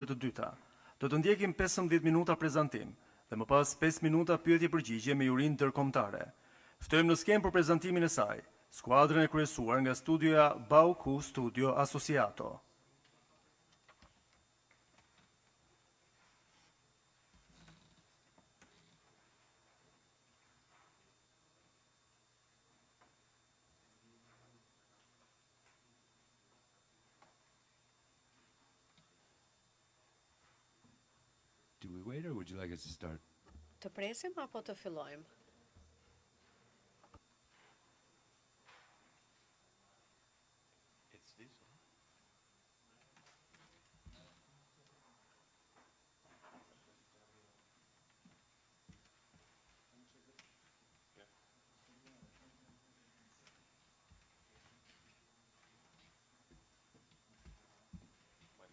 Të dyta, do të ndjekim 15 minuta prezantim dhe më pas 5 minuta pyetje përgjigje me jurinë ndërkombëtare. Ftojmë në skemë për prezantimin e saj, skuadrën e kryesuar nga studioja Bauku Studio Associato. Do we wait or would you like us to start? Të presim apo të fillojmë? It's this one.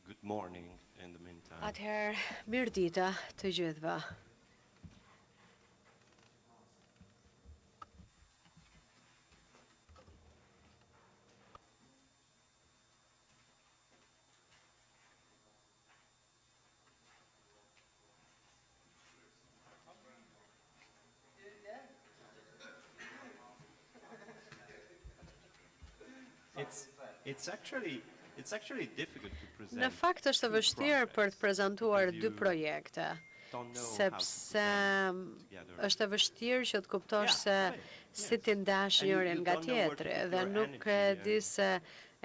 Good morning in the meantime. Atëherë, mirë dita të gjithëve. It's actually difficult to present. Në fakt është e vështirë për të prezantuar dy projekte, sepse është e vështirë që të kuptosh se si ti ndash njërin nga tjetri dhe nuk e di se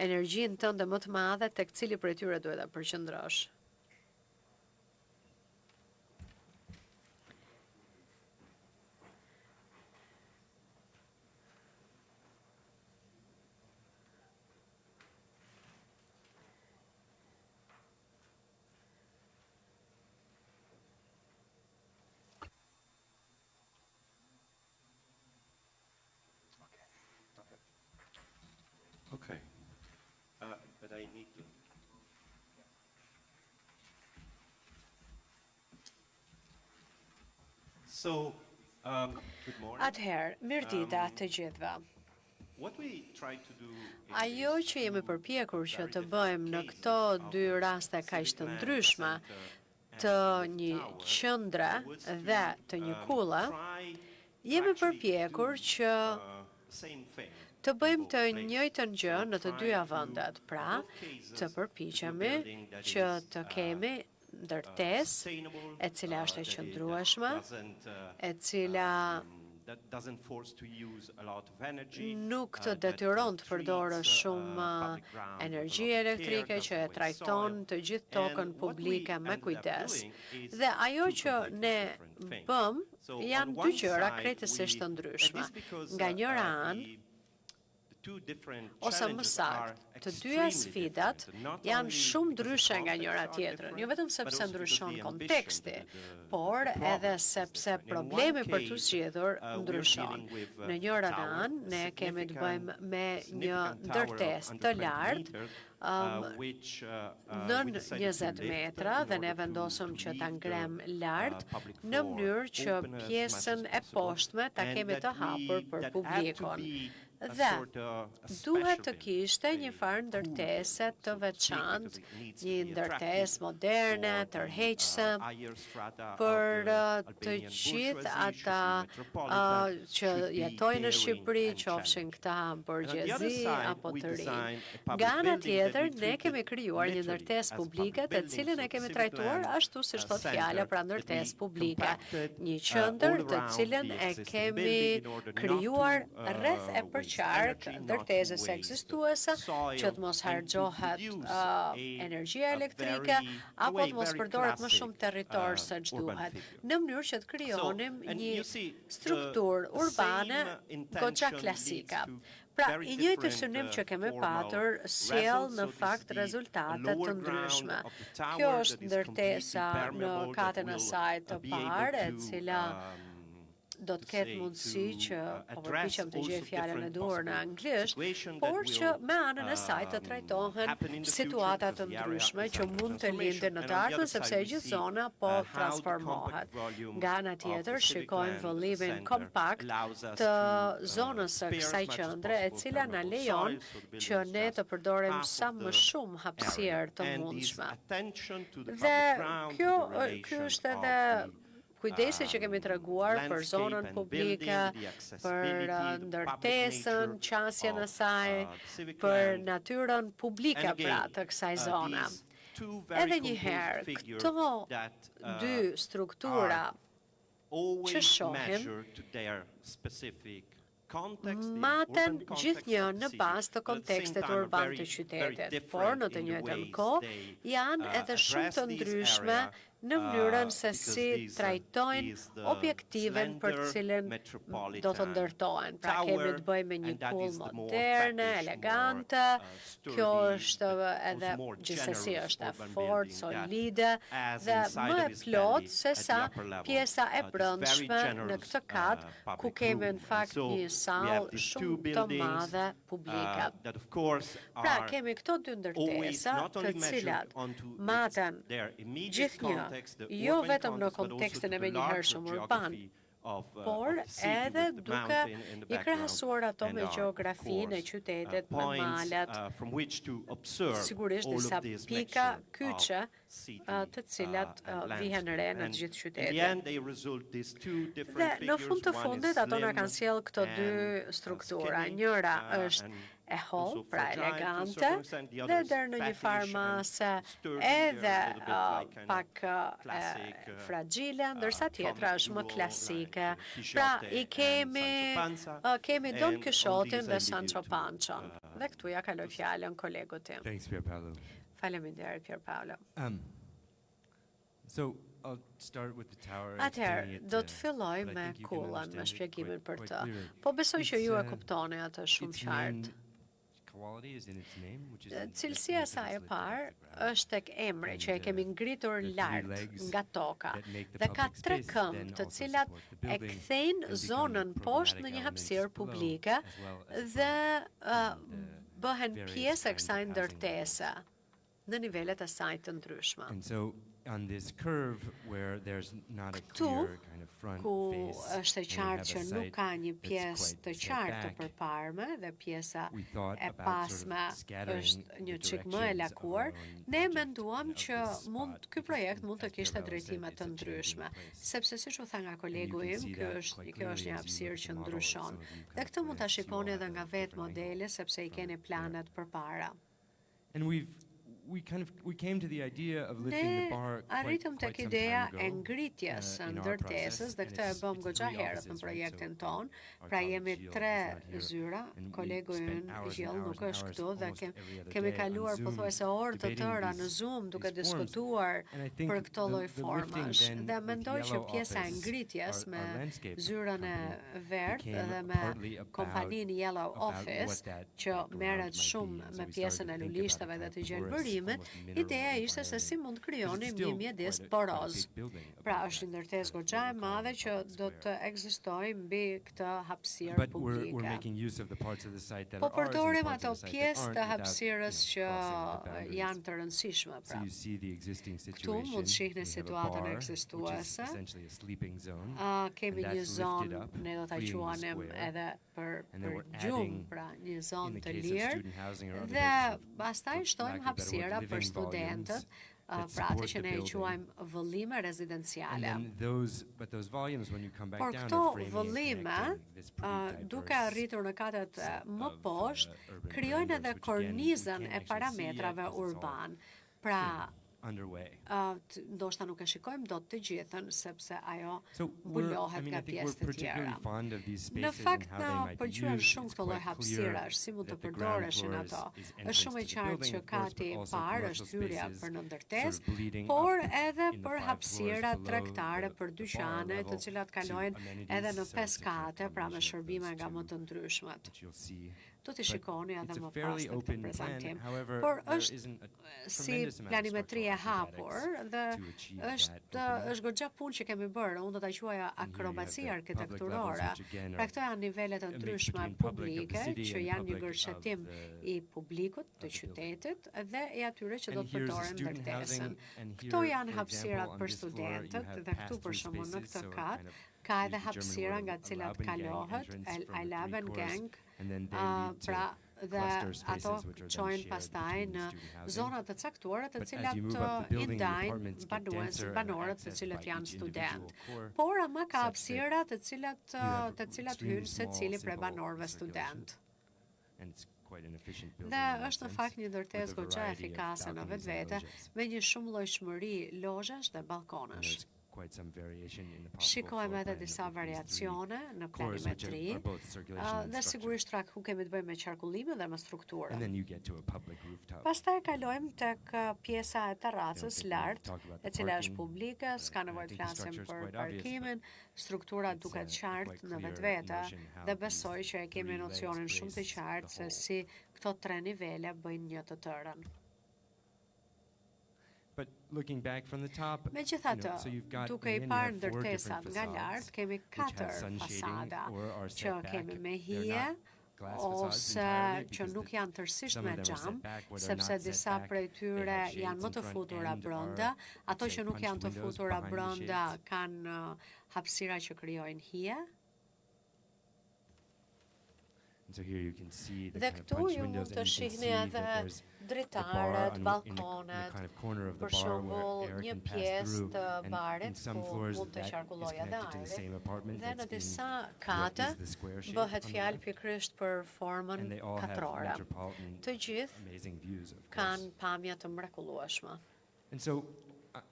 energjinë tënde më të madhe tek cili prej tyre duhet ta përqendrosh. Okay. But I need to. So, good morning. Atëherë, mirë dita të gjithëve. What we try to do in Ajo this që jemi two përpjekur që very të different bëjmë në cases këto of dy raste kaq të City ndryshme, Land të and një Tower qendre was to, dhe të një kulle, try jemi actually përpjekur do, që same thing të in bëjmë both të places. njëjtën gjë So në të try dyja to, vendet, pra in both cases, të to do përpiqemi building that që is, të kemi ndërtesë sustainable, e cila është e that qëndrueshme, doesn't, e cila that doesn't force to use a lot of energy, nuk të that detyron të përdorë treats, shumë public ground with a energji lot of elektrike, care, që e doesn't waste trajton soil. të gjithë tokën And what we publike me ended up kujdes. doing is Dhe ajo two që completely ne different things. bëm So on janë dy one gjëra side, krejtësisht të and ndryshme. this because, Nga njëra anë, the two different ose më challenges are saktë, të dyja extremely sfidat different, not janë only shumë because the ndryshe nga contexts njëra are tjetrën, jo different, vetëm but sepse also because ndryshon the konteksti, ambition, por the edhe problem is sepse different. In one problemi për të case, zgjedhur we're ndryshon. dealing with, Në njëra tower, anë, ne a kemi të bëjmë me një significant tower ndërtesë of të under 20 lartë, meters, which, nën we decided to 20 lift metra in dhe ne order to vendosëm që ta leave the, ngrem lart public në floor mënyrë që open as pjesën much e as possible, poshtme ta and kemi that të hapur për that had to publikun. be a Dhe sort of a duhet të special kishte building, një a farë cool ndërtese building, të so to speak, veçantë, because it needs to një be ndërtesë attractive moderne, for the, tërheqëse, higher strata of për the të Albanian gjithë bourgeoisie, should ata be metropolitan, që should be jetojnë në daring Shqipëri, and qofshin challenging. këta And on the other borgjezi side, apo we të rinj. designed a public Nga ana building that tjetër, we ne treated kemi krijuar një literally ndërtesë as publike, public të building, cilën so e kemi Civic trajtuar Land, ashtu si çdo center fjala, pra that ndërtesë we publike, compacted, një all qendër të around cilën the e existing kemi building in order not krijuar to, rreth e waste përqark energy, not to ndërtesës waste ekzistuese, soil, që të mos and to harxhohet produce energjia a elektrike very, apo të mos very përdoret më classic, shumë territor se urban ç'duhet, figure. në mënyrë që të krijonim and një you see, strukturë the urbane same goxha intention klasike. leads to Pra, very i njëjti different, synim që kemi formal patur sjell results. në So this fakt is the rezultate lower të ground ndryshme. of the tower Kjo that është is ndërtesa completely në permeable, that katën e will, saj të be able parë, e to, cila do të ketë mundësi që përpiqem të gjej fjalën e duhur në anglisht, por që me anën e saj të trajtohen situata të ndryshme që mund të lindin në të ardhmen sepse gjithë zona po transformohet. Nga ana tjetër, shikojmë vëllimin kompakt të zonës së kësaj qendre, e cila na lejon që ne të përdorim sa më shumë hapësirë të mundshme. Dhe ky është edhe kujdesi që kemi treguar për zonën publike, për ndërtesën, qasjen e saj, për natyrën publike pra të kësaj zone. Edhe një herë, këto dy struktura që shohim maten gjithnjë në bazë të kontekstit urban të qytetit, por në të njëjtën kohë janë edhe shumë të ndryshme në mënyrën se si trajtojnë objektiven për cilën do të ndërtohen. Pra kemi të bëjmë me një kull moderne, elegante, kjo është edhe gjithsesi është e fortë, solide dhe më e plotë se sa pjesa e brendshme në këtë kat ku kemi në fakt një sallë shumë të madhe publike. Pra kemi këto dy ndërtesa të cilat maten gjithnjë jo vetëm në kontekstin e menjëhershëm urban, por edhe duke i krahasuar ato me gjeografinë e qytetit, me malet, sigurisht disa pika kyçe të cilat vihen re në të gjithë qytetin. Dhe në fund të fundit ato na kanë sjell këto dy struktura. Njëra është e hollë, pra elegante, dhe deri në një farë mase edhe pak fragjile, ndërsa tjetra është më klasike. Pra i kemi Don Quixotin dhe Sancho Pançon. Dhe këtu ja kaloj fjalën kolegut tim. Thanks, Pierpaolo. Faleminderit, Pierpaolo. So I'll start with the tower. Atëherë, do të filloj me kullën, me shpjegimin për të. Po besoj që ju e kuptoni atë shumë qartë. Cilësia e saj e parë është tek emri që e kemi ngritur lart nga toka dhe ka 3 këmbë të cilat e kthejnë zonën poshtë në një hapësirë publike dhe bëhen pjesë e kësaj ndërtese në nivelet e saj të ndryshme. On this curve where there's not a Këtu, clear kind of front ku face, është e qartë që nuk ka një pjesë të qartë të përparme dhe pjesa e pasme është një çik më e lakuar, ne menduam që ky projekt mund të kishte drejtime të ndryshme, sepse siç u tha nga kolegu im, kjo është një hapësirë që ndryshon. Dhe këtë mund ta shikoni edhe nga vetë modeli sepse i keni planet përpara. And we came to the idea of lifting the bar Arritëm tek quite some ideja time e ago, ngritjes së in our ndërtesës process, dhe and këtë e bëm it's goxha 3 herët në offices, right? projektin So ton. our Pra colleague jemi Gilles 3 is not here, zyra, and kolegu we spent ynë hours and Gjill hours nuk and është hours këtu dhe almost every other kemi day kaluar on Zoom pothuajse orë të debating tëra në these Zoom duke forms. diskutuar And I think për këto lloj the lifting formash then dhe with mendoj që Yellow pjesa e Office, ngritjes me our landscape zyrën e company, verdh became dhe me partly about kompaninë Yellow what Office that që background merret might shumë be. And me so we pjesën started e to think lulishtave about dhe a të porous, gjelbërimit. almost mineral Ideja ishte se si mund krijonim një mjedis poroz. Pra është një ndërtesë goxha e madhe që do të ekzistojë mbi këtë hapësirë But we're publike. making use of the parts of the site that Po are ours and the përdorim parts ato of the site that pjesë aren't të without, hapësirës që crossing the boundaries. janë të rëndësishme. So Pra. you see the existing Këtu situation. mund shihni We have a situatën bar, ekzistuese. which is essentially a sleeping zone. Kemi and një that's lifted zonë, up, ne do ta freeing the quanim square. edhe për And then we're gjumë, adding, pra një in zonë the të case of lirë. student housing or other Dhe types of, pastaj for shtojmë lack of a better hapësira word, për living studentët, volumes that pra atë support që the ne i building. quajmë vëllime And rezidenciale. then but those volumes, when you come back Por down, këto are framing and vëllime, connecting this pretty duke diverse arritur në katet më of, poshtë, urban krijojnë parameters, edhe which again, we kornizën can't e actually see parametrave yet 'cause it's all urban. Pra, underway. ndoshta nuk e shikojmë dot të gjithën sepse ajo So mbulohet I nga think we're pjesë të tjera. particularly fond of these Në spaces and fakt how na they might be pëlqyen used. shumë It's këto lloj quite hapësirash, clear si mund të that the ground përdoreshin floor ato. is Është entrance shumë e to the qartë building, që of course, kati but i also parë commercial është hyrja spaces për në sort ndërtesë, of bleeding por up edhe in the për 5 hapësira floors below tregtare the për bar dyqane, të level cilat to kalojnë amenities, edhe në so 5 it's a kind of kate, pra me combination of shërbime those nga më two, të ndryshmet. which you'll see do t'i shikoni edhe It's a më pas fairly në këtë open plan. prezantim. However, Por there është isn't a si tremendous amount of planimetri e structural hapur acrobatics dhe to achieve that është opening. është goxha punë që kemi bërë, unë do ta quaja And here you have akrobaci the public arkitekturore. levels, which again Pra are këto janë nivelet të a mix ndryshme between public of the publike city që and janë një public of gërshetim the- i publikut të of the building. qytetit dhe i atyre që do And të here's the përdoren student ndërtesën. housing, and Këto here, janë for hapësirat example, on për this floor, you studentët have dhe këtu për pass-through shembull në spaces, këtë so a kat kind of ka edhe use the German hapësira word nga of cilat Laubengang kalohet entrance for I the Laben three Gang, cores, and then they lead to pra dhe cluster spaces, ato which are then çojnë shared pastaj between the në student housing. zona të caktuara të But as cilat you move up the i building, the ndajnë apartments get denser and banorët të accessed cilët by janë each student. individual core, Por ama ka such hapësira that të cilat have hynë extremely small, secili prej simple banorëve circulation. student. And it's quite an efficient building Dhe in that është në sense, fakt një with ndërtesë a goxha variety of efikase në balconies and vetvete loggias. me një shumëllojshmëri lozhash dhe And balkonesh. there's quite some variation in the possible Shikojmë floor edhe plan of disa the these variacione në three cores, which planimetri, are both circulation and dhe structure. sigurisht pra ku kemi të bëjmë me qarkullimin dhe me strukturën. And then you get to a public rooftop. Pastaj kalojmë tek pjesa e terracës think we lart, talked about e the cila është parking, publike, s'ka and I nevojë të think the flasim structure is për quite obvious, parkimin, struktura it's, duket quite qartë në clear vetvete notion how dhe these besoj që e kemi three legs nocionin shumë të brace qartë the se whole. si këto tre nivele bëjnë një të tërën. But looking back from the top, Megjithatë, so you've got, duke in I the end, parë you have four ndërtesat different nga facades, lart, kemi which have 4 sun shading fasada or are që set back. kemi me They're hije not glass facades ose entirely, që because nuk janë tërësisht some me of them are xham, set back, where they're sepse not set disa back, prej they tyre have janë shades më in të front futura and brenda, are, ato let's say, që nuk janë të punched windows futura behind the brenda shades. kanë hapësira që krijojnë hije. And so here you can see the Dhe kind of këtu punch ju windows, mund të and you can shihni see edhe that there's the bar dritaret, in the balkonet, kind of corner of the për bar shembull where air një can pass pjesë through, të and in barit some ku floors mund të that is qarkullojë edhe connected to the ajri. same apartment Dhe në that's being disa what kate is the square shape bëhet on the fjalë left. pikërisht për formën And they all have katrore. metropolitan Të gjithë amazing views, of course. kanë pamje të mrekullueshme. And so,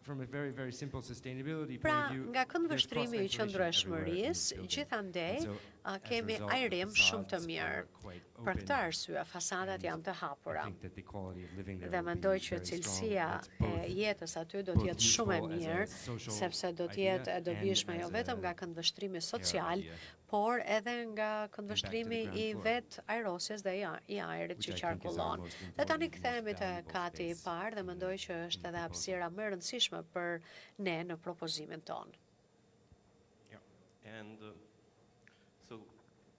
from a very, very simple sustainability point Pra, of view, nga there's këndvështrimi i cross-ventilation everywhere in this qëndrueshmërisë, building. gjithandej And so, as a kemi result, the ajrim shumë të facades mirë. are quite Për open, këtë arsye, fasadat and janë të hapura. I think that the quality of living there Dhe will be mendoj që very strong. cilësia It's e both jetës aty do both të jetë shumë e useful as a mirë, social sepse do të idea jetë e and dobishme jo as vetëm a nga këndvështrimi care social, idea. por edhe nga këndvështrimi ground i floor, vet ajrosjes dhe i ajrit which që I think is our qarkullon. most Dhe tani important, kthehemi most te valuable kati i space parë dhe in mendoj the- që është in the edhe proposal. hapësira më e rëndësishme për ne në propozimin tonë. Yeah. And so,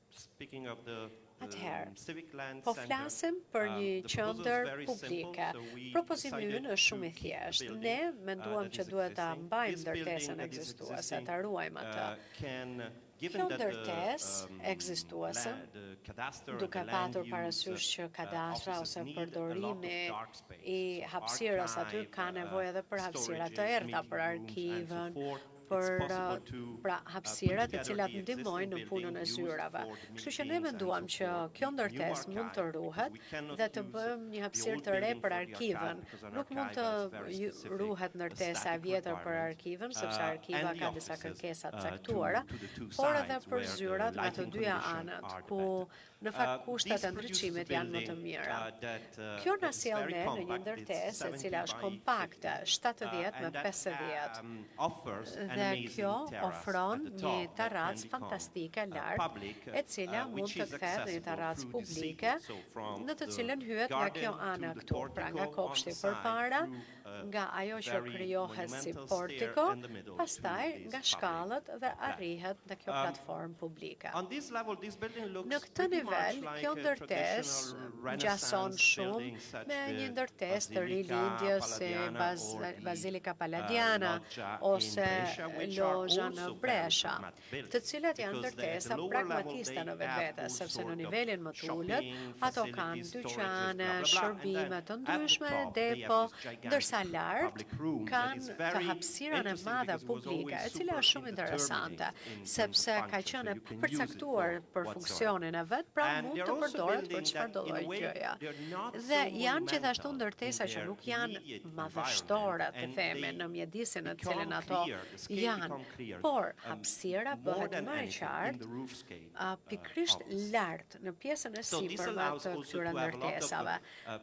speaking of the Atëherë, civic land po center, flasim për një the proposal is qendër very simple, publike. so we Propozimi decided ynë është shumë i to keep the thjeshtë. building, Ne menduam that që is duhet ta existing. mbajmë This building ndërtesën that is ekzistuese, existing, ta ruajmë atë. can, given Kjo that the, ndërtesë ekzistuese, the cadastre, duke the land patur use, parasysh që kadastra offices ose need a lot of përdorimi dark space, i hapësirës aty archive, ka nevojë edhe për hapësira të storages, errta, për meeting rooms, and so arkivën, forth. për It's possible to, pra hapësirat e put cilat together the ndihmojnë në existing punën e building zyrave. used for the Kështu që ne meetings and menduam so që forth, kjo the ndërtesë new mund të archive, ruhet because we cannot dhe të use bëjmë një the hapësirë old të re building për for the arkivën. archive, because an Nuk mund archive të has very specific, ruhet ndërtesa e static vjetër për requirements, arkivën, sepse arkiva and the ka disa offices, kërkesa të to caktuara, the two por edhe sides për where the zyrat nga të lighting dyja conditions anët, are ku the në fakt kushtet This e ndriçimit produces a janë më të building, mira. that, Kjo na is sjell very ne në një compact. ndërtesë e It's cila 70 është by kompakte, 50, 70 me and that, 50. offers an Dhe amazing kjo terrace ofron at the një top that terracë can become, fantastike lart, public, e cila mund which të is kthehet në një accessible terracë through the publike, city. So from në të the cilën hyet nga kjo garden ana to the këtu, pra nga portico on kopshti the side, përpara, through, nga ajo që very krijohet si monumental portiko, stair in the middle pastaj to nga this shkallët dhe public arrihet në kjo platformë publike. On this level, this building looks Në këtë pretty nivel, much like kjo a ndërtesë traditional gjason Renaissance shumë building such me një the ndërtesë të Basilica rilindjes si Palladiana or the, Bazilika Palladiana loggia in ose Brescia, which are logja në also very Brescia, pragmatic buildings, të cilat janë because ndërtesa at the lower level pragmatiste they në have vetvete, all sepse sort në of nivelin më të ulët shopping ato kanë facilities, dyqane, storages, blah, blah, blah, shërbime and të then at the ndryshme, top they have depo, this gigantic ndërsa lart public room that kanë is të very hapësirën e interesting madhe because it was publike, always e cila super është shumë interesante, indeterminate in terms of sepse ka function, so qenë you can përcaktuar use it për for funksionin e vet, pra And mund they're të also përdoret për building çfarë do that, in a lloj way, gjëja. they're not Dhe so janë gjithashtu monumental ndërtesa in që their nuk janë immediate madhështore, të environment, themi, and në mjedisin në become cilin ato clear, the scale janë, become clear, por hapësira more bëhet than më e anything in qartë, the roof scale, pikrisht of us. lart në pjesën e So this sipërme allows të also këtyre to have a lot of, ndërtesave.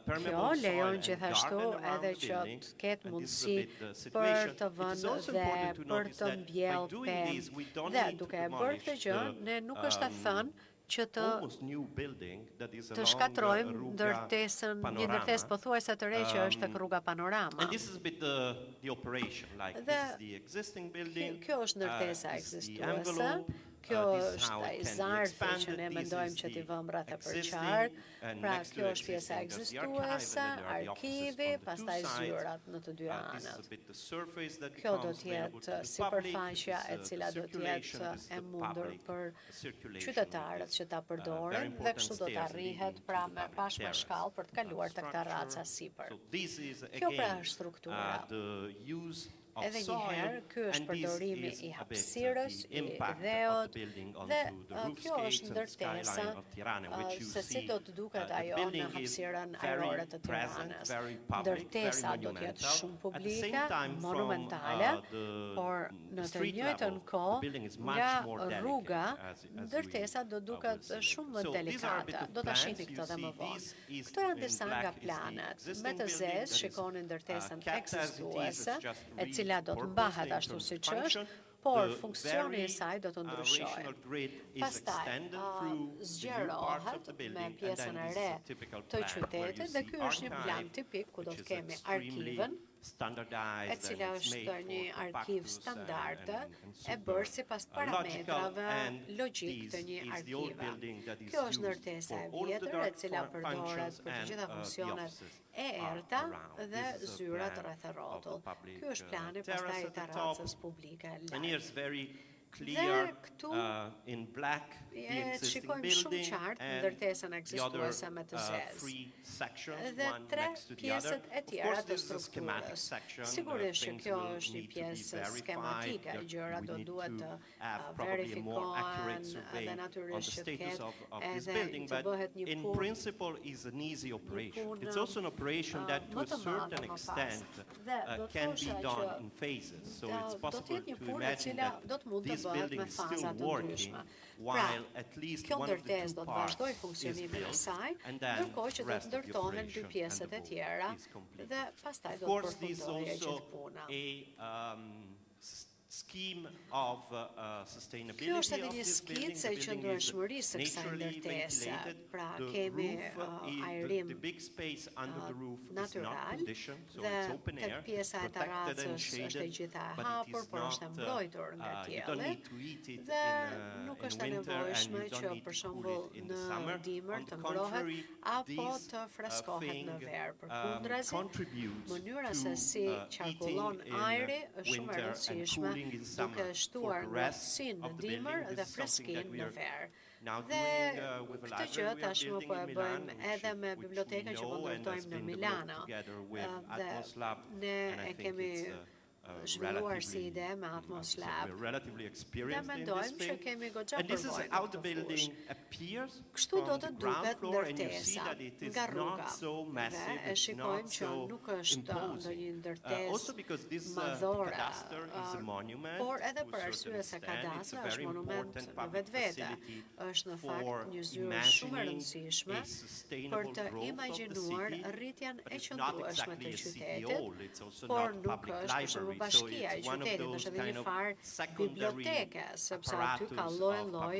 permeable Kjo soil lejon and gjithashtu garden around edhe the që building, të ketë and this is a mundësi bit the për situation. të It is vënë also dhe important to për notice të that by mbjellë doing pemë. this, we don't Dhe need to duke e bërë këtë demolish gjë, the, ne nuk është e thënë që të almost new building that is të along shkatrojmë Rruga një ndërtesë pothuajse të re që është tek rruga Panorama. And this is a bit the operation, like Dhe this is the existing building. Kjo është ndërtesa this is the ekzistuese. envelope, Kjo this is how është it ai can be zarfi expanded, që ne this mendojmë is që t'i the vëmë rreth e existing, përqark. and Pra next to kjo është pjesa existing there's the archive, ekzistuese, and then there are the offices arkivi, on the two pastaj sides. zyrat në të dy This is anët. a bit the surface that Kjo do becomes të available to jetë the public. sipërfaqja This e is cila the do të circulation, jetë this is e the mundur public për circulation qytetarët with që ta this, përdorin very dhe important kështu do të stairs arrihet leading pra to the me public bashkë me terrace. shkallë për të kaluar tek terraca Structure. sipër. So this is Kjo pra again është struktura. the use of Edhe një soil, herë, ky është and this përdorimi is i a bit hapësirës, the i impact of dheut, the building dhe onto the kjo roofscapes është and the ndërtesa skyline of Tirana, which you se si see. do të duket The ajo në building is hapësirën very ajrore të present, Tiranës. very public, very Ndërtesa do të jetë monumental. shumë At the same publike, time, from, monumentale, the por në të street njëjtën level, kohë, the building is much nga more delicate, rruga, as we, ndërtesa do duket will see. shumë më So these are a bit delikate. of Do ta plans. shihni You këtë dhe më see vonë. this is Këto janë in disa black nga is the planet. existing Me të building zezë that is, shikoni ndërtesën kept as it is, ekzistuese, it's just e cila do të repurposed mbahet in ashtu terms of siç function. është, por The funksioni very, i saj do të ndryshojë. rational grid is Pastaj, extended through the new parts of zgjerohet the me building, and pjesën then e this is re a typical të plan where you qytetit dhe see ky është një plan archive, tipik ku do which të is kemi extremely arkivën, standardized, e cila and it's është made një for arkiv compactus standarde and e bërë sipas logical, parametrave and logjik të this një is the old arkive. building that is Kjo është used ndërtesa e for all of the vjetër e dark cila përdoret functions për të and, gjitha the funksionet offices e are errta around. dhe This is a zyrat plan rreth e of the rrotull. public, Ky është plani terrace pastaj i at the top. terracës publike And lart. here's very clear këtu in black the e existing shikojmë shumë building qartë and ndërtesën the ekzistuese other me të zezë. three sections, Dhe one tre next to the other. pjesët e Of tjera course, të this is a schematic strukturës. section. Sigurisht që Things kjo will është një need to be pjesë verified. skematike, gjërat We do need duhet to të have probably a more accurate verifikohen survey dhe on the natyrisht që status ketë of this edhe building, të but bëhet një in punë principle is an easy operation. punë, It's also an operation that to më a të madhe certain më pas. extent Dhe do të can be thosha done që in phases. So do it's të possible jetë një to punë e imagine cila that do të mund të this bëhet building me is faza still të working ndryshme. while at least Kjo one of the ndërtesë two do të parts vazhdoj is funksionimin e built, saj, and then ndërkohë që the do rest të of the ndërtohen dy operation pjesët and e the tjera work is completed. dhe pastaj Of do të course, this is përfundojë also gjithë puna. a scheme of sustainability Kjo është edhe of një this building. skicë The e building qëndrueshmërisë së is kësaj naturally ndërtese. ventilated. Pra The kemi roof, ajrim the big space under the roof is not natyral conditioned, so dhe it's open tek air, pjesa e protected and terracës është e shaded, gjitha e but it hapur, is por është e not, mbrojtur nga you don't qielli need to eat it dhe in, nuk in është e winter, and nevojshme you don't që need për to cool shembull it in the në summer. dimër On të the ngrohet contrary, apo this, të freskohet thing, në verë. Përkundrazi, contributes mënyra to, se si qarkullon heating in ajri është shumë e winter and rëndësishme cooling in summer. duke shtuar For the rest ngrohtësinë në of the dimër building, dhe this is something that freskinë we në are verë. now Dhe doing with a këtë gjë library we are tashmë building po e in Milan, bëjmë edhe me which bibliotekën që po we know and has ndërtojmë në been Milano. developed together with Dhe Atmos Lab, ne and I e think kemi it's zhvilluar si ide me Atmos Lab. we're relatively Dhe experienced in this mendojmë që thing. kemi goxha And this is përvojë how në the këtë building fushë. appears Kështu do from të the ground duket floor, and you see ndërtesa that it is nga rruga. not so massive, Dhe e it's shikojmë not që so nuk është ndonjë imposing. Also because ndërtesë this madhore, cadastre is a monument, por edhe to a për certain arsye se extent. It's kadastri a është very monument important në public vetvete. facility Është në for fakt një zyrë shumë e imagining rëndësishme a për sustainable të growth of the imagjinuar city, rritjen but e it's not qëndrueshme exactly të a city qytetit, hall, it's also por not nuk public është për shembull library, so bashkia e it's one of qytetit, those është edhe kind një of farë secondary biblioteke, sepse aty ka apparatus lloj-lloj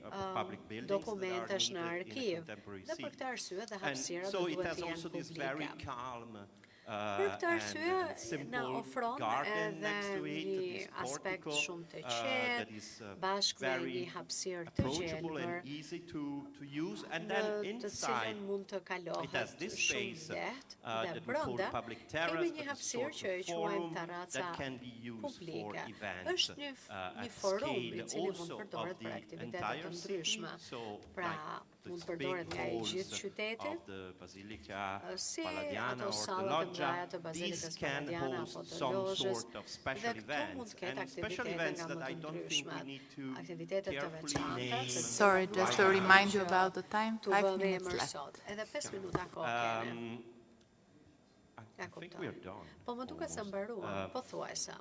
of public buildings that are dokumentesh në needed in a arkiv. contemporary Dhe për city. këtë arsye dhe And hapësira so do it duhet has të also jenë this very publike. calm Për këtë and arsye simple na ofron garden edhe next to it, një this aspekt portico, shumë të that qetë, is bashkë me very një hapësirë të approachable gjelbër, and easy to use, and në then të inside cilën mund të it has kalohet this shumë space lehtë that dhe we call brenda public kemi terrace, një but it's hapësirë sort që e of quajmë forum terraca that can be used for publike. events Është një at forum scale i cili mund also përdoret of për the aktivitete entire të city, ndryshme. so Pra, like mund the përdoret big nga i halls gjithë qyteti, of the Basilica si Palladiana ato or the sallat e loggia. mëdha të Bazilikës These can Palladiana host apo të some lozhës. sort of Dhe special këto mund events, të ketë and special aktivitete events nga that më I të don't think we ndryshme, need to aktivitete të carefully veçanta. name. Sorry, just to remind you about the time, Tu 5 vëmë minutes emër left. sot. Edhe 5 minuta kohë kemi. I think we are done. Po më duket se mbaruam, pothuajse.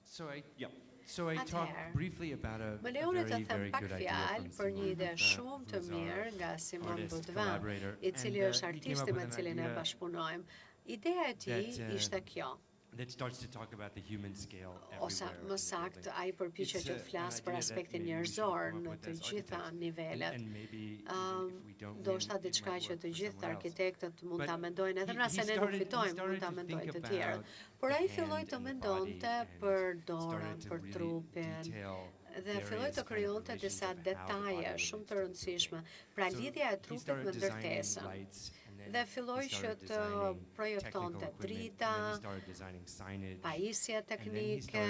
So I Yeah. talked Atëherë, briefly about a Më lejoni të very, them very pak good idea fjalë from për një ide Simon, shumë të who's our mirë nga Simon artist, Budvan, collaborator, i cili and, është he came up artisti with me an cilin e idea bashkëpunojmë. Ideja e tij that, ishte kjo. that starts to talk about the human scale ose everywhere më in the sakt building. ai përpiqet që të flasë për aspektin njerëzor në të gjitha nivelet. Ndoshta diçka që të gjithë arkitektët mund ta mendojnë, edhe nëse ne nuk fitojmë, mund ta mendojnë të tjerët. Por ai filloi të mendonte për dorën, për trupin, dhe filloi të krijonte disa detaje shumë të rëndësishme. Pra lidhja e trupit me ndërtesën. Dhe filloi që të projektonte drita, pajisje teknike,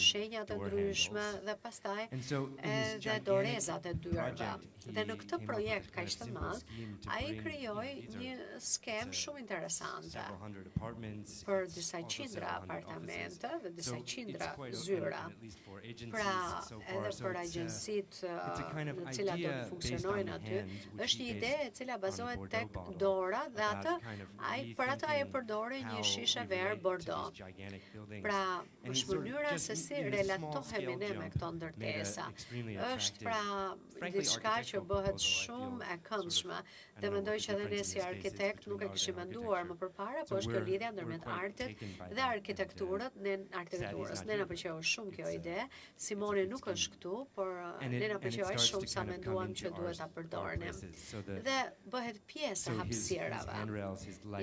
shenja të ndryshme dhe pastaj edhe dorezat e dyrave. Dhe në këtë projekt kaq të madh, ai krijoi një skem shumë interesante për disa qindra apartamente dhe disa qindra zyra. Pra, edhe për agjensitë në cilat do të funksionojnë aty, është një ide e cila bazohet tek dora dhe për atë ai përdori një shishe verë bordeaux. Pra, është mënyra se si relatohemi ne me këto ndërtesa. Është pra diçka që bëhet shumë e këndshme dhe mendoj që edhe ne si arkitekt nuk e kishim menduar më përpara, po është kjo lidhja ndërmjet artit dhe arkitekturës. Ne na pëlqeu shumë kjo ide. Simoni nuk është këtu, por ne na pëlqeu aq shumë sa menduam që duhet ta përdornim. Dhe bëhet pjesë e hapësirave.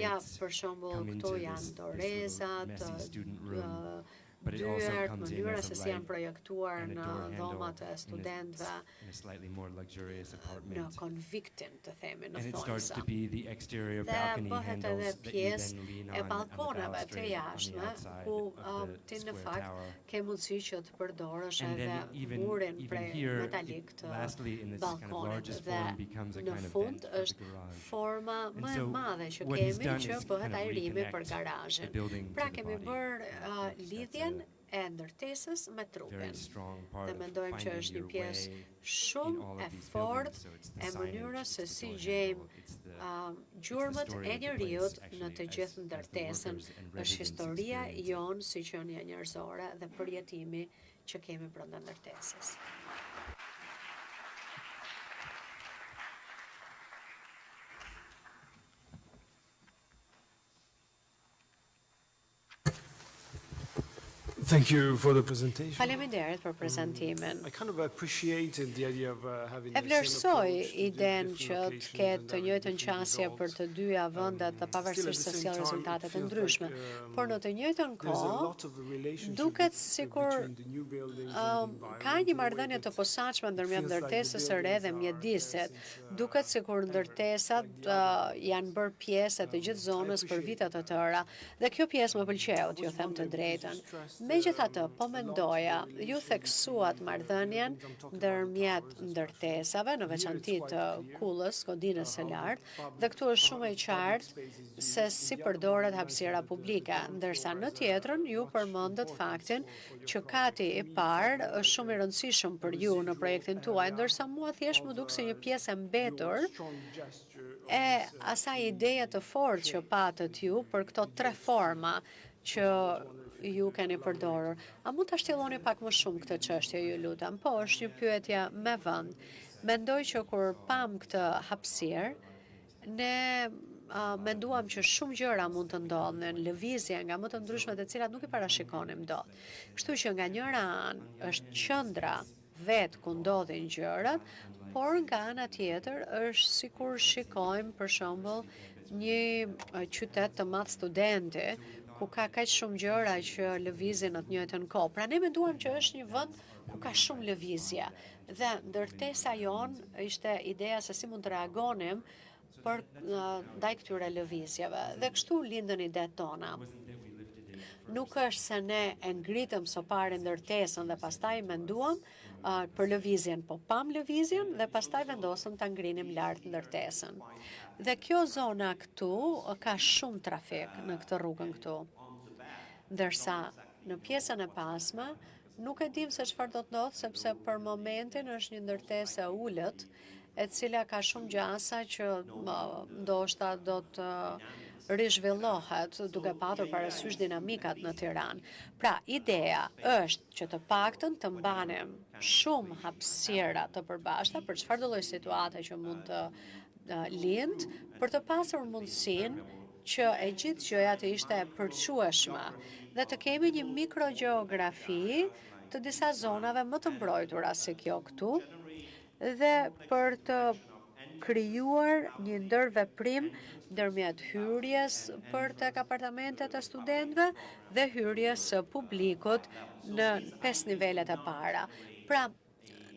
Ja, për shembull, këto janë dorezat, dyert, mënyra se si janë projektuar në dhomat e studentëve, në konviktin, të themi, në thonjza. Dhe bëhet edhe pjesë e balkonave të jashtme, ku ti në fakt ke mundësi që të përdorësh edhe murin prej metalik të balkonit. Dhe në fund është forma më e madhe që kemi që bëhet ajrimi për garazhin. Pra kemi bërë lidhjen e ndërtesës me trupin. Dhe mendojmë që është një pjesë shumë e fortë e mënyrës se si gjejmë gjurmët e njeriut në të gjithë ndërtesën. Është historia jonë si qenie njerëzore dhe përjetimi që kemi brenda ndërtesës. Thank you for the presentation. Faleminderit për prezantimin. I kind of appreciated the idea of having E vlerësoj idenë që të ketë të njëjtën qasje për të dyja vendet dhe pavarësisht se sjell rezultate të ndryshme. Por në të njëjtën kohë duket sikur ka një marrëdhënie të posaçme ndërmjet ndërtesës së re dhe mjedisit. Duket sikur ndërtesat janë bërë pjesë e të gjithë zonës për vite të tëra. Dhe kjo pjesë më pëlqeu, t'ju them të drejtën. Megjithatë, po mendoja, ju theksuat marrëdhënien ndërmjet ndërtesave, në veçanti të kullës, godinës së lartë, dhe këtu është shumë e qartë se si përdoret hapësira publike, ndërsa në tjetrën ju përmendët faktin që kati i parë është shumë i rëndësishëm për ju në projektin tuaj, ndërsa mua thjesht më duk si një pjesë e mbetur e asaj ideje të fortë që patët ju për këto tre forma që ju keni përdorur. A mund ta shtjelloni pak më shumë këtë çështje, ju lutem? Po, është një pyetje me vend. Mendoj që kur pam këtë hapësirë, ne menduam që shumë gjëra mund të ndodhin, lëvizje nga më të ndryshme të cilat nuk i parashikonim dot. Kështu që nga njëra anë është qendra vet ku ndodhin gjërat, por nga ana tjetër është sikur shikojmë për shembull një qytet të madh studenti, ku ka kaq shumë gjëra që lëvizin në të njëjtën kohë. Pra ne menduam që është një vend ku ka shumë lëvizje. Dhe ndërtesa jonë ishte ideja se si mund të reagonim për ndaj këtyre lëvizjeve. Dhe kështu lindën idetë tona. Nuk është se ne e ngritëm së pari ndërtesën dhe pastaj menduam për lëvizjen, po pam lëvizjen dhe pastaj vendosëm ta ngrinim lart ndërtesën. Dhe kjo zona këtu ka shumë trafik në këtë rrugën këtu. Ndërsa në pjesën e pasme nuk e dim se çfarë do të ndodhë, sepse për momentin është një ndërtesë e ulët, e cila ka shumë gjasa që ndoshta do të rizhvillohet duke patur parasysh dinamikat në Tiranë. Pra, ideja është që të paktën të mbanim shumë hapësira të përbashkëta për çfarëdo lloj situate që mund të lind, për të pasur mundësinë që e gjithë gjëja të ishte e përqueshme dhe të kemi një mikrogjeografi të disa zonave më të mbrojtura se kjo këtu, dhe për të krijuar një ndërveprim ndërmjet hyrjes për tek apartamentet e studentëve dhe hyrjes së publikut në 5 nivelet e para. Pra,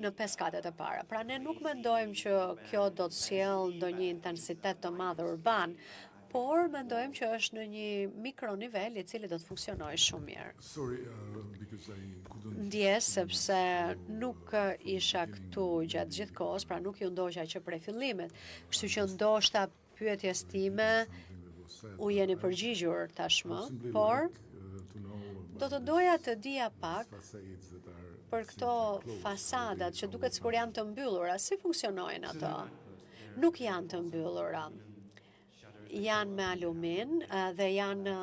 në 5 katet e para. Pra, ne nuk mendojmë që kjo do të sjellë ndonjë intensitet të madh urban, por mendojmë që është në një mikronivel i cili do të funksionojë shumë mirë. Sorry, because I couldn't. Ndjes sepse nuk isha këtu gjatë gjithë kohës, pra nuk ju ndoqja që prej fillimit, kështu që ndoshta pyetjes time u jeni përgjigjur tashmë, por do të doja të dija pak për këto fasadat që duket sikur janë të mbyllura, si funksionojnë ato? Nuk janë të mbyllura. Janë me alumin dhe janë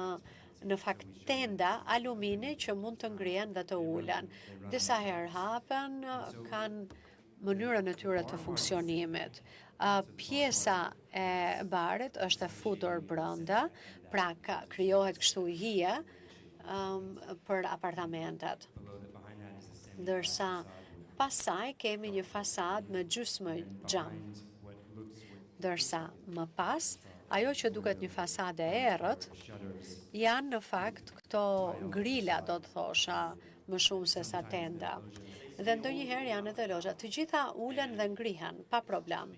në fakt tenda alumini që mund të ngrihen dhe të ulen. Disa herë hapen, kanë mënyrën e tyre të funksionimit. Pjesa e barit është e futur brenda, pra krijohet kështu hije për apartamentet. Ndërsa pasaj kemi një fasad me gjysmë xham. Ndërsa më pas, ajo që duket një fasade e errët, janë në fakt këto grila, do të thosha, më shumë se sa tenda. Dhe ndonjëherë janë edhe lozha. Të gjitha ulen dhe ngrihen, pa problem.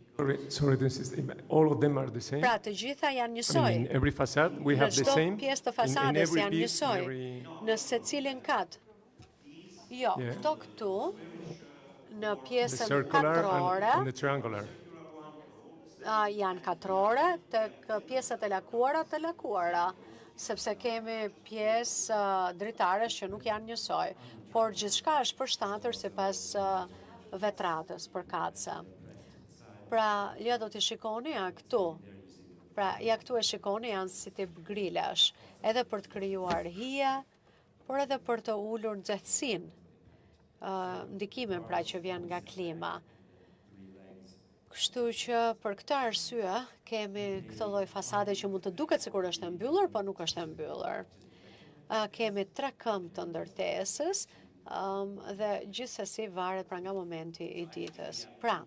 Sorry to insist. All of them are the same. Pra, të gjitha janë I njësoj. mean, in every facade we have the Në çdo same. pjesë të In fasades every janë piece, njësoj. Në secilin kat. Jo, Yeah. këto këtu, në The pjesën circular katrore, and the triangular. janë katrore, tek pjesët e lakuara, sepse kemi pjesë dritares që nuk janë njësoj, por gjithçka është përshtatur sipas vetratës përkatëse. Pra, ja do t'i shikoni ja këtu. Pra, ja këtu e shikoni janë si tip grilash, edhe për të krijuar hije, por edhe për të ulur nxehtësinë, ndikimin pra që vjen nga klima. Kështu që për këtë arsye kemi këtë lloj fasade që mund të duket sikur është e mbyllur, po nuk është e mbyllur. Kemi 3 këmbë të ndërtesës dhe gjithsesi varet pra nga momenti i ditës. Pra,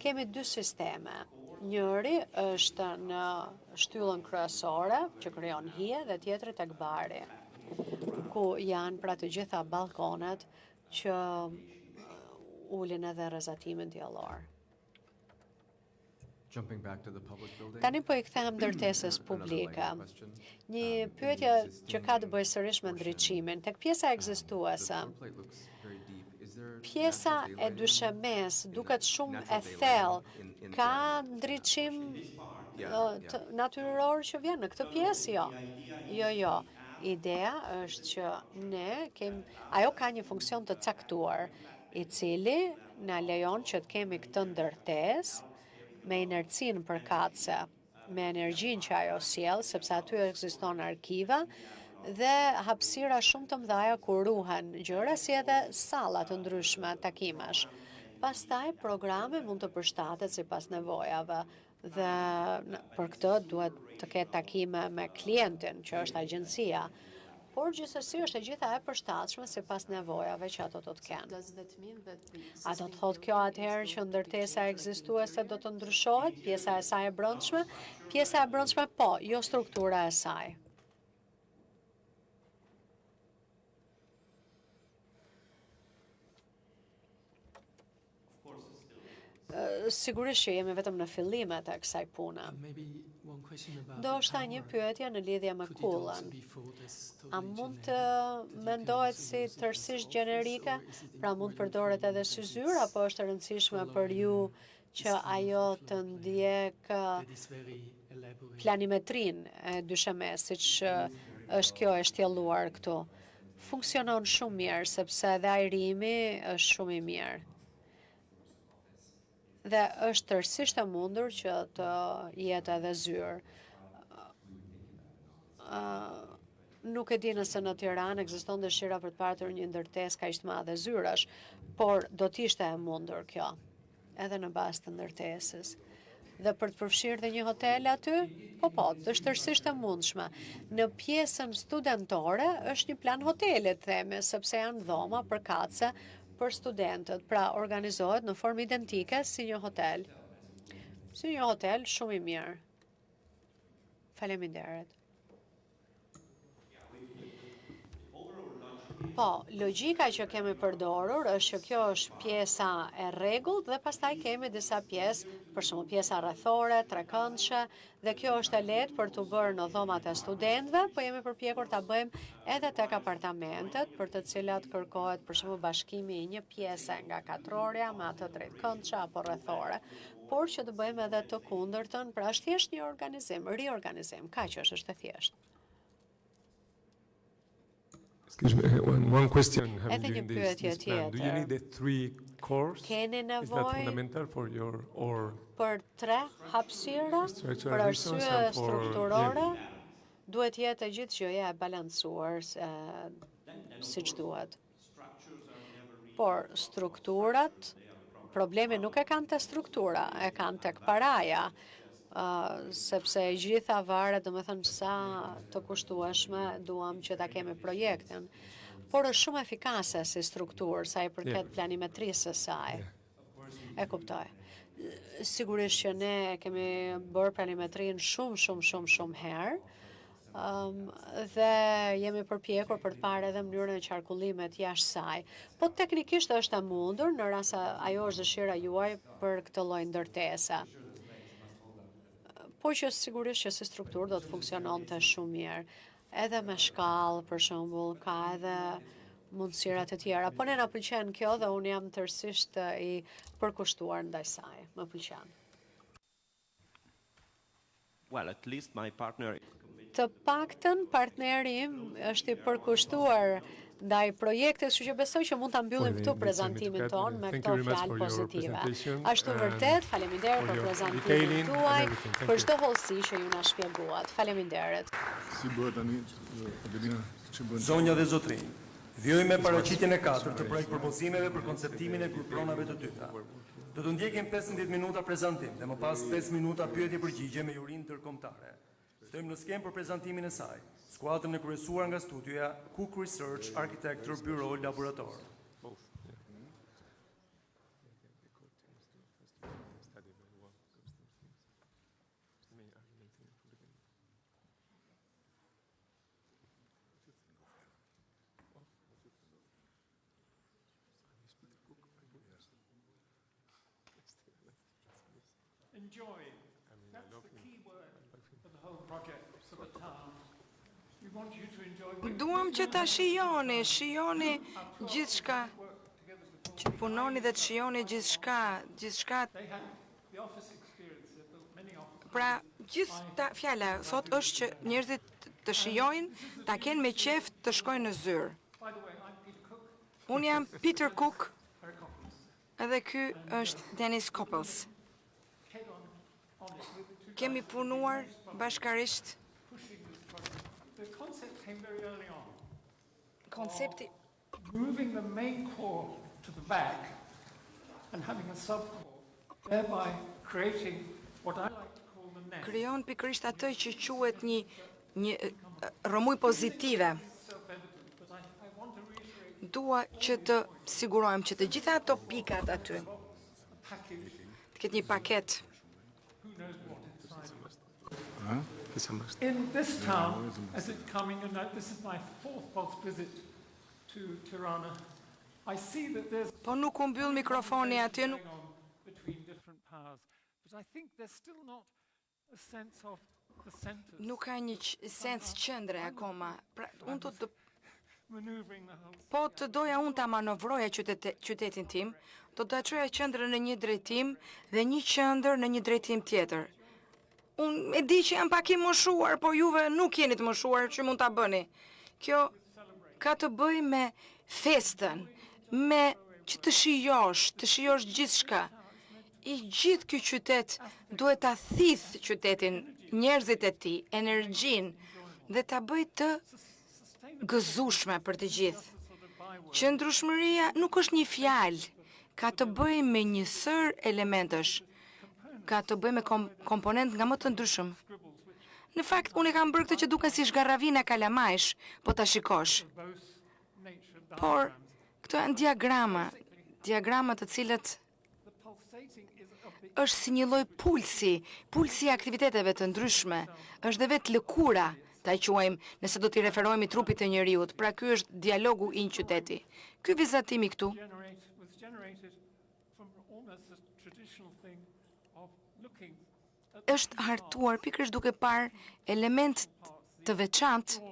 kemi 2 sisteme. Njëri është në shtyllën kryesore që krijon hije dhe tjetri tek bari, ku janë pra të gjitha balkonet që ulin edhe rrezatimin diellor. Jumping back to the public building. Tani po I kthehem ndërtesës publike. Një pyetje që ka të bëjë sërish me ndriçimin tek pjesa ekzistuese. Pjesa e dyshemes duket shumë e thellë. Ka ndriçim natyror që vjen në këtë pjesë? Jo. Jo. Ideja është që ajo ka një funksion të caktuar, I cili na lejon që të kemi këtë ndërtesë me inercinë përkatëse, me energjinë që ajo sjell, sepse aty ekziston arkiva dhe hapësira shumë të mëdha ku ruhen gjëra si edhe salla të ndryshme takimesh. Pastaj programi mund të përshtatet sipas nevojave dhe për këtë duhet të ketë takime me klientin, që është agjencia. Por gjithsesi është e gjitha e përshtatshme sipas nevojave që ato do të kenë. A do të thotë kjo atëherë që ndërtesa ekzistuese do të ndryshohet, pjesa e saj e brendshme? Pjesa e brendshme po, jo struktura e saj. Sigurisht që jemi vetëm në fillimet e kësaj pune. Ndoshta një pyetje në lidhje me kullën. A mund të mendohet si tërësisht gjenerike? Pra mund përdoret edhe si zyrë, apo është e rëndësishme për ju që ajo të ndjek planimetrin e dyshemes, siç është kjo e shtjelluar këtu? Funksionon shumë mirë, sepse edhe ajrimi është shumë I mirë. Dhe është tërësisht e mundur që të jetë edhe zyrë. Nuk e di nëse në Tiranë ekziston dëshira për të patur një ndërtesë kaq të madhe zyrash, por do të ishte e mundur kjo, edhe në bazë të ndërtesës. dhe për të përfshirë dhe një hotel aty? Po, është tërësisht e mundshme. Në pjesën studentore është një plan hotelit, theme, sepse janë dhoma përkatëse për studentët, pra organizohet në formë identike si një hotel. Si një hotel shumë i mirë. Faleminderit. Po, logjika që kemi përdorur është që kjo është pjesa e rregullt dhe pastaj kemi disa pjesë, për shembull pjesa rrethore, trekëndshme, dhe kjo është e lehtë për të bërë në dhomat e studentëve, po jemi përpjekur ta bëjmë edhe tek apartamentet, për të cilat kërkohet për shembull bashkimi i një pjese nga katrorja me atë drejtkëndshme apo rrethore, por që të bëjmë edhe të kundërtën, pra është thjesht një riorganizim, kaq është e thjeshtë. Excuse me, one question Edhe një pyetje tjetër. Do you need the 3 cores? Keni Is that nevojë fundamental for your or për 3 hapësira, Structural për reasons arsye and for- strukturore, duhet jetë e gjithë gjëja e balancuar siç duhet. Por strukturat, problemi nuk e kanë te struktura, e kanë tek paraja. Sepse e gjitha varet, domethënë sa të kushtueshme duam që ta kemi projektin. Por është shumë efikase si strukturë, sa i përket planimetrisë së saj. E kuptoj. Sigurisht që ne kemi bërë planimetrin shumë herë, dhe jemi përpjekur për të parë edhe mënyrën e qarkullimit jashtë saj. Po teknikisht është e mundur në rast se ajo është dëshira juaj për këtë lloj ndërtese. Po që sigurisht që si strukturë do të funksiononte shumë mirë. Edhe me shkallë, për shembull, ka edhe mundësira të tjera. Po ne na pëlqen kjo dhe unë jam tërësisht i përkushtuar ndaj saj. Më pëlqen. Well, at least my partner Të paktën partneri im është i përkushtuar ndaj projektit, kështu që besoj që mund ta mbyllim këtu prezantimin ton me këto fjalë pozitive. Ashtu vërtet, faleminderit për prezantimin tuaj, për çdo hollësi që ju na shpjeguat. Faleminderit. Si bëhet tani, Adelina, që bën? Zonja dhe zotrinj, vjoj me paraqitjen e 4 të projekt propozimeve për konceptimin e grupronave të dyta. Do të ndjekim 15 minuta prezantim dhe më pas 5 minuta pyetje përgjigje me jurinë ndërkombëtare. Ftojmë në skemë për prezantimin e saj, skuadrën e kryesuar nga studioja Cook Research Architecture Bureau Laborator. Enjoy. That's the key word for the whole project for the town. We want you to enjoy. Duam që ta shijoni gjithçka, që punoni dhe të shijoni gjithçka. They had the office experience. They've built many offices. Pra, gjithë fjala thot është që njerëzit të shijojnë, ta kenë me qef të shkojnë në zyrë. By the way, I'm Peter Cook. Unë jam Peter Cook, Very compliments. edhe ky është Dennis Coppels. Head on it with the two Kemi punuar bashkarisht. pushing this project. The concept came very early on. Koncepti Moving the main core to the back and having a subcore, thereby creating what I like to call the nest. krijon pikërisht atë që quhet një rrëmuj pozitive. Self-evident, but I want to reiterate Dua që të sigurohem që të gjitha ato pikat aty a package. të ketë një paket. Who knows what inside. Faleminderit. In this town, as it's coming, and this is my fourth visit to Tirana, I see that there's Po nuk u mbyll mikrofoni aty, going on between different powers. But I think there's still not a sense of the centers nuk ka një sens qendre akoma. Pra, unë do të maneuvering the whole. po të doja unë ta manovroja qytetin tim, do të çoja qendrën në një drejtim dhe një qendër në një drejtim tjetër. Unë e di që jam pak i moshuar, po juve nuk jeni të moshuar që mund ta bëni. Kjo ka të bëj me festën, me që të shijosh gjithçka. I gjithë ky qytet duhet ta thith qytetin, njerëzit e tij, energjinë dhe ta bëj të gëzueshme për të gjithë. Qëndrueshmëria nuk është një fjalë, ka të bëjë me një sër elementësh. ka të bëjë me komponent nga më të ndryshëm. Në fakt, unë e kam bërë këtë që duken si zgarravina kalamajsh, po ta shikosh. Por, këto janë diagrama të cilët është si një lloj pulsi i aktiviteteve të ndryshme, është dhe vetë lëkura, ta quajmë, nëse do t'i referohemi trupit të njeriut. Pra ky është dialogu i një qyteti. Ky vizatimi këtu është hartuar pikërisht duke parë element të veçantë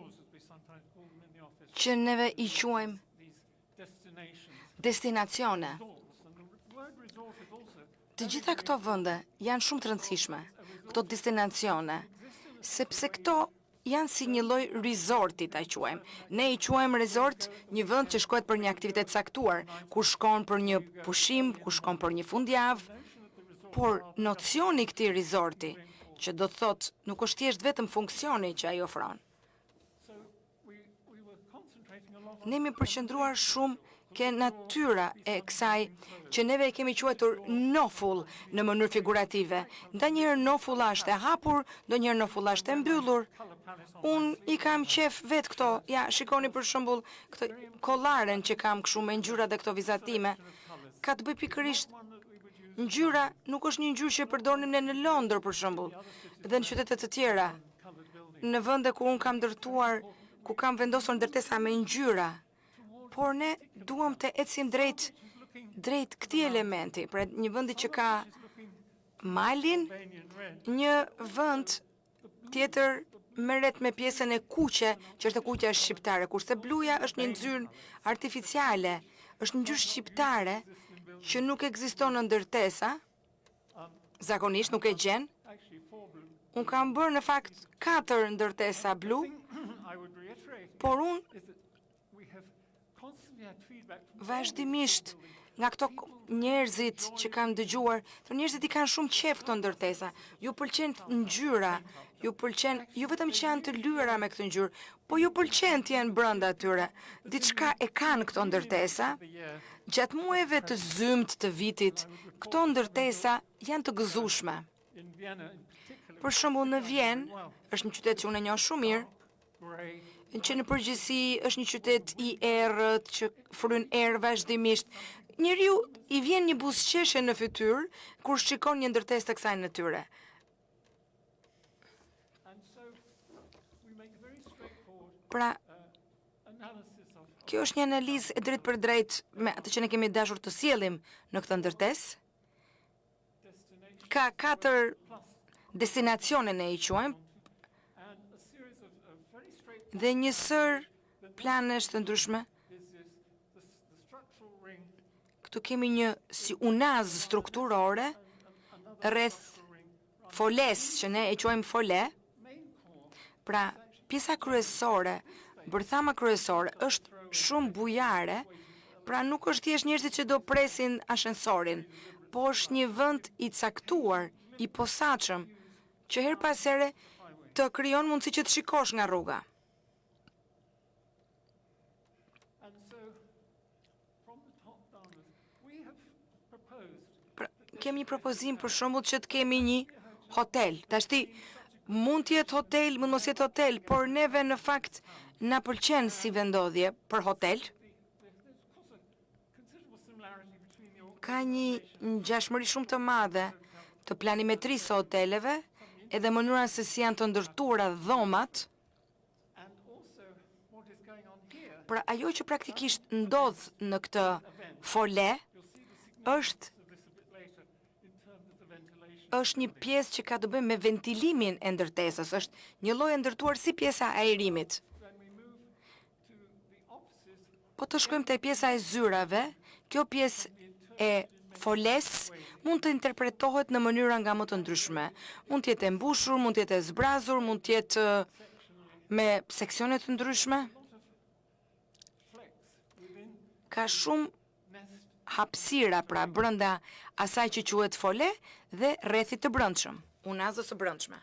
që neve i quajmë destinacione. Të gjitha këto vende janë shumë të rëndësishme, këto destinacione, sepse këto janë si një lloj resorti, ta quajmë. Ne i quajmë resort një vend që shkohet për një aktivitet saktuar, ku shkon për një pushim, ku shkon për një fundjavë, por nocioni i këtij resorti, që do të thotë nuk është thjesht vetëm funksioni që ai ofron. Ne jemi përqendruar shumë ke natyra e kësaj që neve e kemi quajtur nofull në mënyrë figurative. Ndonjëherë nofulla është e hapur, ndonjëherë nofulla është e mbyllur. Unë i kam qef vetë këto. Ja, shikoni për shembull këtë kollaren që kam kështu me ngjyra dhe këto vizatime. Ka të bëj pikërisht ngjyra nuk është një ngjyrë që e përdornim ne në Londër për shembull, dhe në qytete të tjera. Në vende ku unë kam ndërtuar, ku kam vendosur ndërtesa me ngjyra, por ne duam të ecim drejt këtij elementi, pra një vendi që ka malin, një vend tjetër merret me pjesën e kuqe, që është kuqja shqiptare, kurse bluja është një ngjyrë artificiale, është një ngjyrë shqiptare që nuk ekziston në ndërtesa, zakonisht nuk e gjen. Unë kam bërë në fakt 4 ndërtesa blu, por unë vazhdimisht nga këto njerëzit që kanë dëgjuar, të njerëzit i kanë shumë qef këto ndërtesa. Ju pëlqen ngjyra, ju pëlqen jo vetëm që janë të lyera me këtë ngjyrë, po ju pëlqen të jenë brenda atyre. Diçka e kanë këto ndërtesa. Gjatë muajve të zymt të vitit, këto ndërtesa janë të gëzueshme. Për shembull në Vjenë, është një qytet që unë e njoh shumë mirë, që në përgjithësi është një qytet i errët, që fryn erë vazhdimisht. Njeriu i vjen një buzëqeshje në fytyrë kur shikon një ndërtesë të kësaj natyre. Pra, kjo është një analizë e drejt për drejt me atë që ne kemi dashur të sjellim në këtë ndërtesë. Ka 4 destinacione ne i quajmë, dhe një sër planesh të ndryshme. Këtu kemi një si unazë strukturore rreth foles, që ne e quajmë fole. Pra, pjesa kryesore, bërthama kryesore është shumë bujare, pra nuk është thjesht njerëzit që do presin ashensorin, po është një vend i caktuar, i posaçëm, që her pas here të krijon mundësi që të shikosh nga rruga. Kemi një propozim për shembull që të kemi një hotel. Tashti mund të jetë hotel, mund mos jetë hotel, por neve në fakt na pëlqen si vendodhje për hotel. Ka një ngjashmëri shumë të madhe të planimetrisë së hoteleve, edhe mënyra se si janë të ndërtuara dhomat. Pra ajo që praktikisht ndodh në këtë fole është një pjesë që ka të bëjë me ventilimin e ndërtesës, është një lloj e ndërtuar si pjesa e ajrimit. Po të shkojmë te pjesa e zyrave, kjo pjesë e foles mund të interpretohet në mënyra nga më të ndryshme. Mund të jetë e mbushur, mund të jetë e zbrazur, mund të jetë me seksione të ndryshme. Ka shumë hapësira pra brenda asaj që quhet fole dhe rrethit të brendshëm, unazës së brendshme.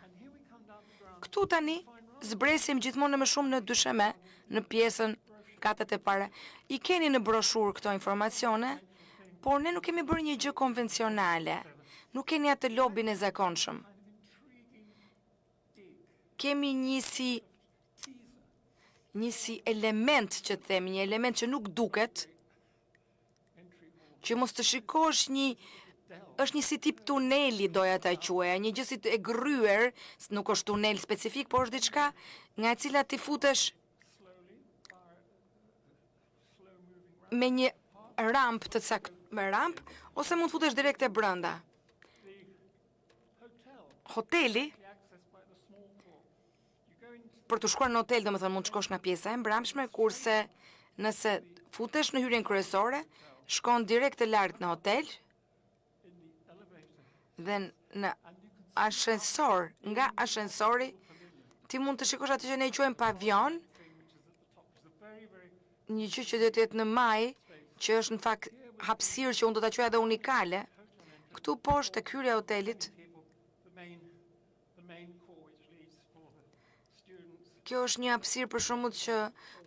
Këtu tani zbresim gjithmonë më shumë në dysheme, në pjesën katët e para. I keni në broshurë këto informacione, por ne nuk kemi bërë një gjë konvencionale. Nuk keni atë lobin e zakonshëm. Kemi një si element që të themi, një element që nuk duket, që mos të shikosh është një si tip tuneli doja ta quaja, një gjë si e gryer, nuk është tunel specifik, por është diçka nga e cila ti futesh me një ramp ose mund të futesh direkt e brenda. Hoteli, për të shkuar në hotel, domethënë mund të shkosh nga pjesa e mbrëmshme, kurse nëse futesh në hyrjen kryesore, shkon direkt të lartë në hotel dhe në ashensor, nga ashensori, ti mund të shikosh atë që ne i quajmë pavion, një gjë që do të jetë në maj, që është në fakt hapësirë që unë do ta quaj edhe unikale. Këtu poshtë tek hyrja e hotelit. Kjo është një hapësirë për shembull që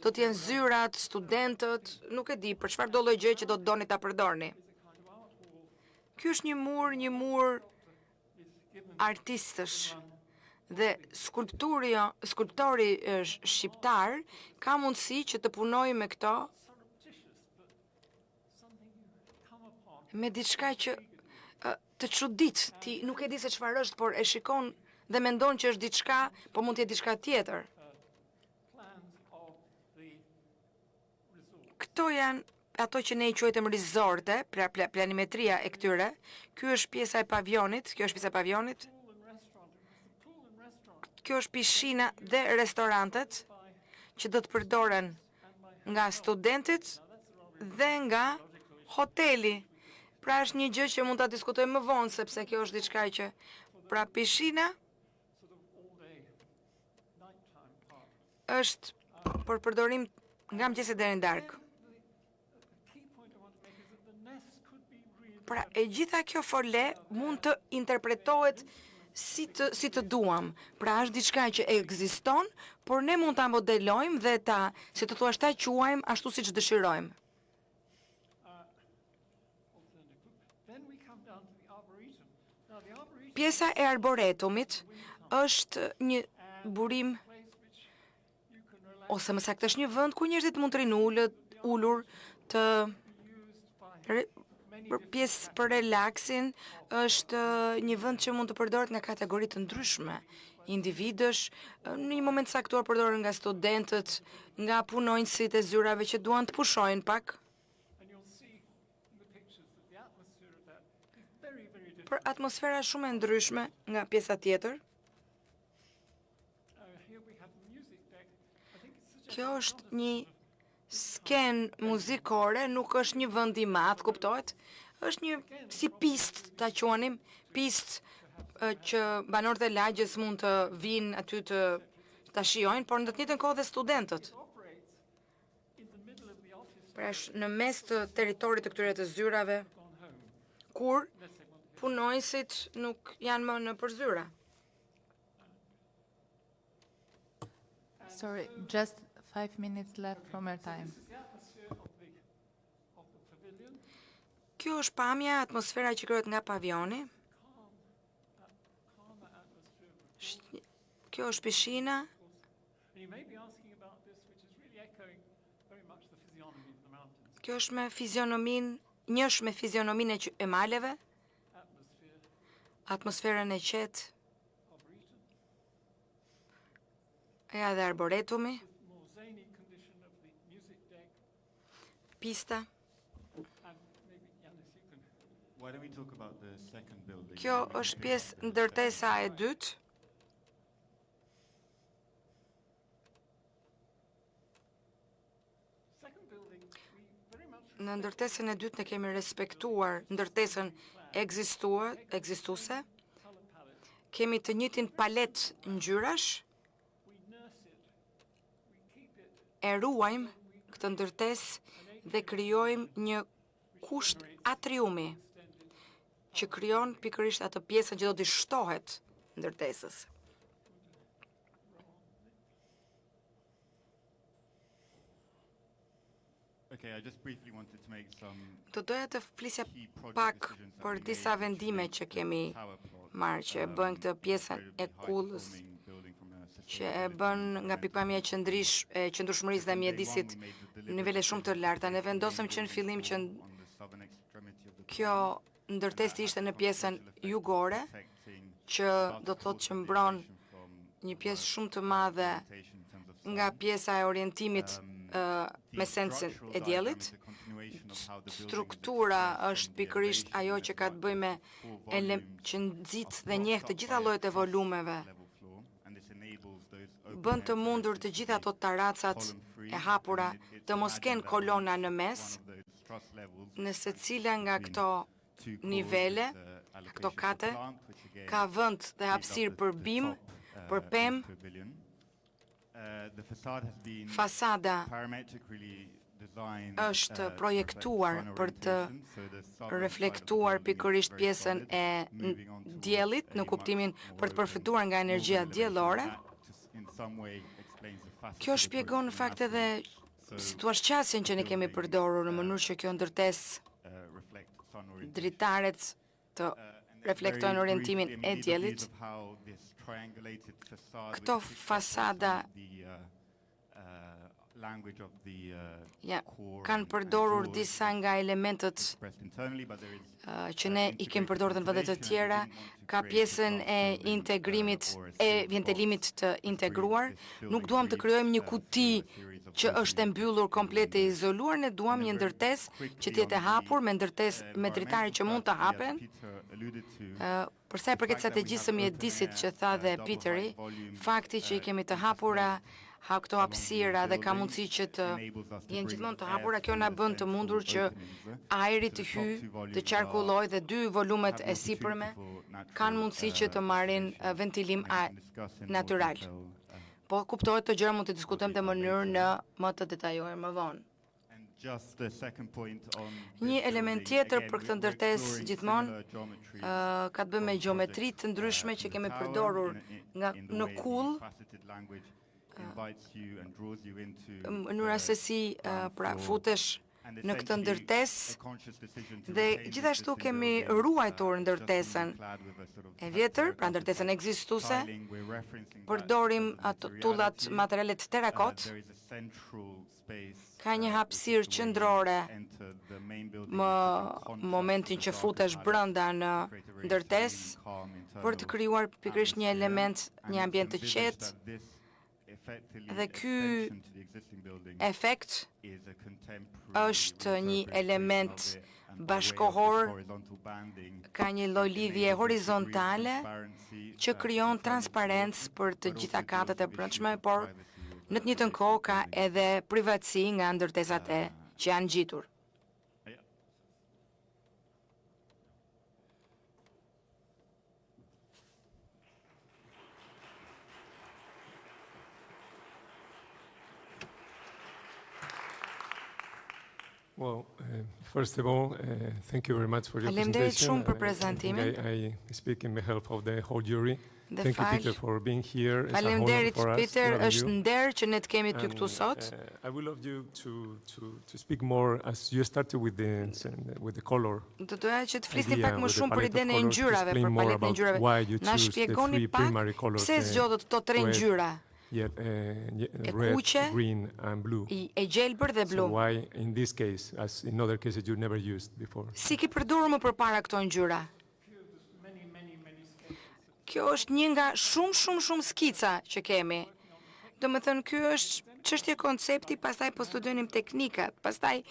do të jenë zyrat, studentët, nuk e di për çfarë do lloj gjë që do të doni ta përdorni. Ky është një mur artistësh dhe skulptori shqiptar ka mundësi që të punojë me këto me diçka që të çudit, ti nuk e di se çfarë është, por e shikon dhe mendon që është diçka, po mund të jetë diçka tjetër. Këto janë ato që ne i quajmë rizorte, pra planimetria e këtyre. Ky është pjesa e pavionit, Kjo është pishina dhe restorantet që do të përdoren nga studentët dhe nga hoteli. Pra është një gjë që mund ta diskutojmë më vonë, sepse kjo është diçka që pra pishina është për përdorim nga mëngjesi deri në darkë. Pra e gjitha kjo fole mund të interpretohet si të duam. Pra është diçka që ekziston, por ne mund ta modelojmë dhe si të thua ta quajmë ashtu siç dëshirojmë. Pjesa e arboretumit është një burim ose më saktë është një vend ku njerëzit mund të rinë ulur të pjesë për relaksin, është një vend që mund të përdoret nga kategori të ndryshme, individësh, në një moment saktuar përdoren nga studentët, nga punonjësit e zyrave që duan të pushojnë pak. Për atmosfera shumë e ndryshme nga pjesa tjetër. Kjo është një sken muzikore, nuk është një vend i madh, kuptohet? Është një si pistë, ta quanim, pistë që banorët e lagjes mund të vinë aty të ta shijojnë, por në të njëjtën kohë dhe studentët. Pra është në mes të territorit të këtyre të zyrave, kur punonjësit nuk janë më në përzyra. Sorry, just 5 minutes left from your time. Kjo është pamja, atmosfera që krijohet nga pavioni. Kjo është pishina. Kjo është me fizionominë e maleve. Atmosferën e qetë. Ja dhe arboretumi. Pista. Kjo është pjesë ndërtesa e dytë. Në ndërtesën e dytë ne kemi respektuar ndërtesën ekzistuese. Kemi të njëjtin palet ngjyrash. E ruajmë këtë ndërtesë dhe krijojmë një kusht atriumi që krijon pikërisht atë pjesën që do të shtohet ndërtesës. Do doja të flisja pak për disa vendime që kemi marrë, që e bën këtë pjesën e kullës, që e bën nga pikpamja e qëndrueshmërisë dhe mjedisit nivele shumë të larta. Ne vendosëm që në fillim që kjo ndërtesë ishte në pjesën jugore, që do të thotë që mbron një pjesë shumë të madhe nga pjesa e orientimit me sensin e diellit. Struktura është pikërisht ajo që ka të bëjë me që nxit dhe njeh të gjitha llojet e volumeve. Bën të mundur të gjitha ato taracat e hapura të mos kenë kolona në mes, në secila nga këto nivele, këto kate, ka vend dhe hapësirë për bim, për pemë. Fasada është projektuar për të reflektuar pikërisht pjesën e diellit në kuptimin për të përfituar nga energjia diellore. Kjo shpjegon në fakt edhe situatçasjen që ne kemi përdorur në mënyrë që kjo ndërtesë dritaret të reflektojnë orientimin e diellit. Këto fasada kanë përdorur disa nga elementët që ne i kemi përdorur në vende të tjera, ka pjesën e integrimit e ventelimit të integruar. Nuk duam të krijojmë një kuti që është e mbyllur komplet e izoluar, ne duam një ndërtesë që të jetë e hapur, me ndërtesë me dritare që mund të hapen. Për sa i përket strategjisë së mjedisit që tha dhe Peteri, fakti që i kemi të hapura këto hapësira dhe ka mundësi që të jenë gjithmonë të hapura, kjo na bën të mundur që ajri të hyjë, të qarkullojë dhe dy volumet e sipërme kanë mundësi që të marrin ventilim natyral. Po kuptohet të gjëra mund të diskutojmë në mënyrë më të detajuar më vonë. Një element tjetër për këtë ndërtesë gjithmonë ka të bëjë me gjeometri të ndryshme që kemi përdorur në kull, mënyra se si futesh në këtë ndërtesë, dhe gjithashtu kemi ruajtur ndërtesën e vjetër, pra ndërtesën ekzistuese, përdorim tullat materialet terakot, ka një hapësirë qendrore më momentin që futesh brenda në ndërtesë për të krijuar pikërisht një element, një ambient të qetë. Dhe ky efekt është një element bashkohor, ka një lloj lidhje horizontale që krijon transparencë për të gjitha katet e brendshme, por në të njëjtën kohë ka edhe privatësi nga ndërtesat që janë ngjitur. Well, first of all, thank you very much for your Faleminderit presentation. shumë për prezantimin. I speak in behalf of the whole jury. Dhe Thank you, Peter, for being here. It's a honor Faleminderit for us to Peter, have është you. nder që ne të kemi ty këtu sot. I would love you to speak more as you started with the color. Do doja që të flisni idea pak më with the shumë për palette of idenë e colors, to ngjyrave, explain për more paletën e about ngjyrave. why you Na choose the shpjegoni three pak primary colors, pse zgjodhët këto tre red, ngjyra, red, kuqe, green, and blue. e gjelbër dhe So blu. why, in this case, as in other cases you never used before? Si ke përdorur më përpara këto ngjyra? Kjo është një nga shumë skica që kemi. Do më thënë, kjo është çështje koncepti, pastaj po studionim teknikat, pastaj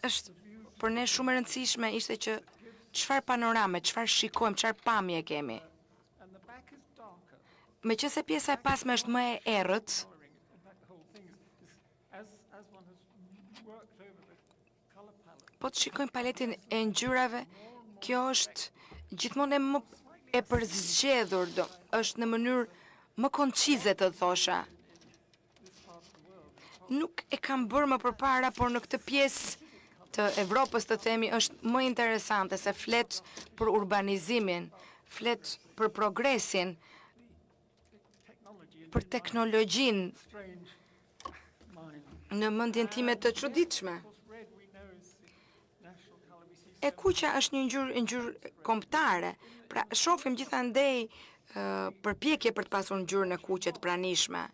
është për ne shumë e rëndësishme ishte që çfarë panorame, çfarë shikojmë, çfarë pamje kemi. Meqense pjesa e pasme është më e errët, po të shikojmë paletin e ngjyrave, kjo është gjithmonë e përzgjedhur, është në mënyrë më koncize të thosha. Nuk e kam bërë më përpara, por në këtë pjesë të Evropës të themi është më interesante se flet për urbanizimin, flet për progresin, për teknologjinë. në mendjen time të çuditshme. Red, we know, is the national color. We see E kuqja është një ngjyrë kombëtare. Pra shohim gjithandej përpjekje për të pasur ngjyrën e kuqe të pranishme.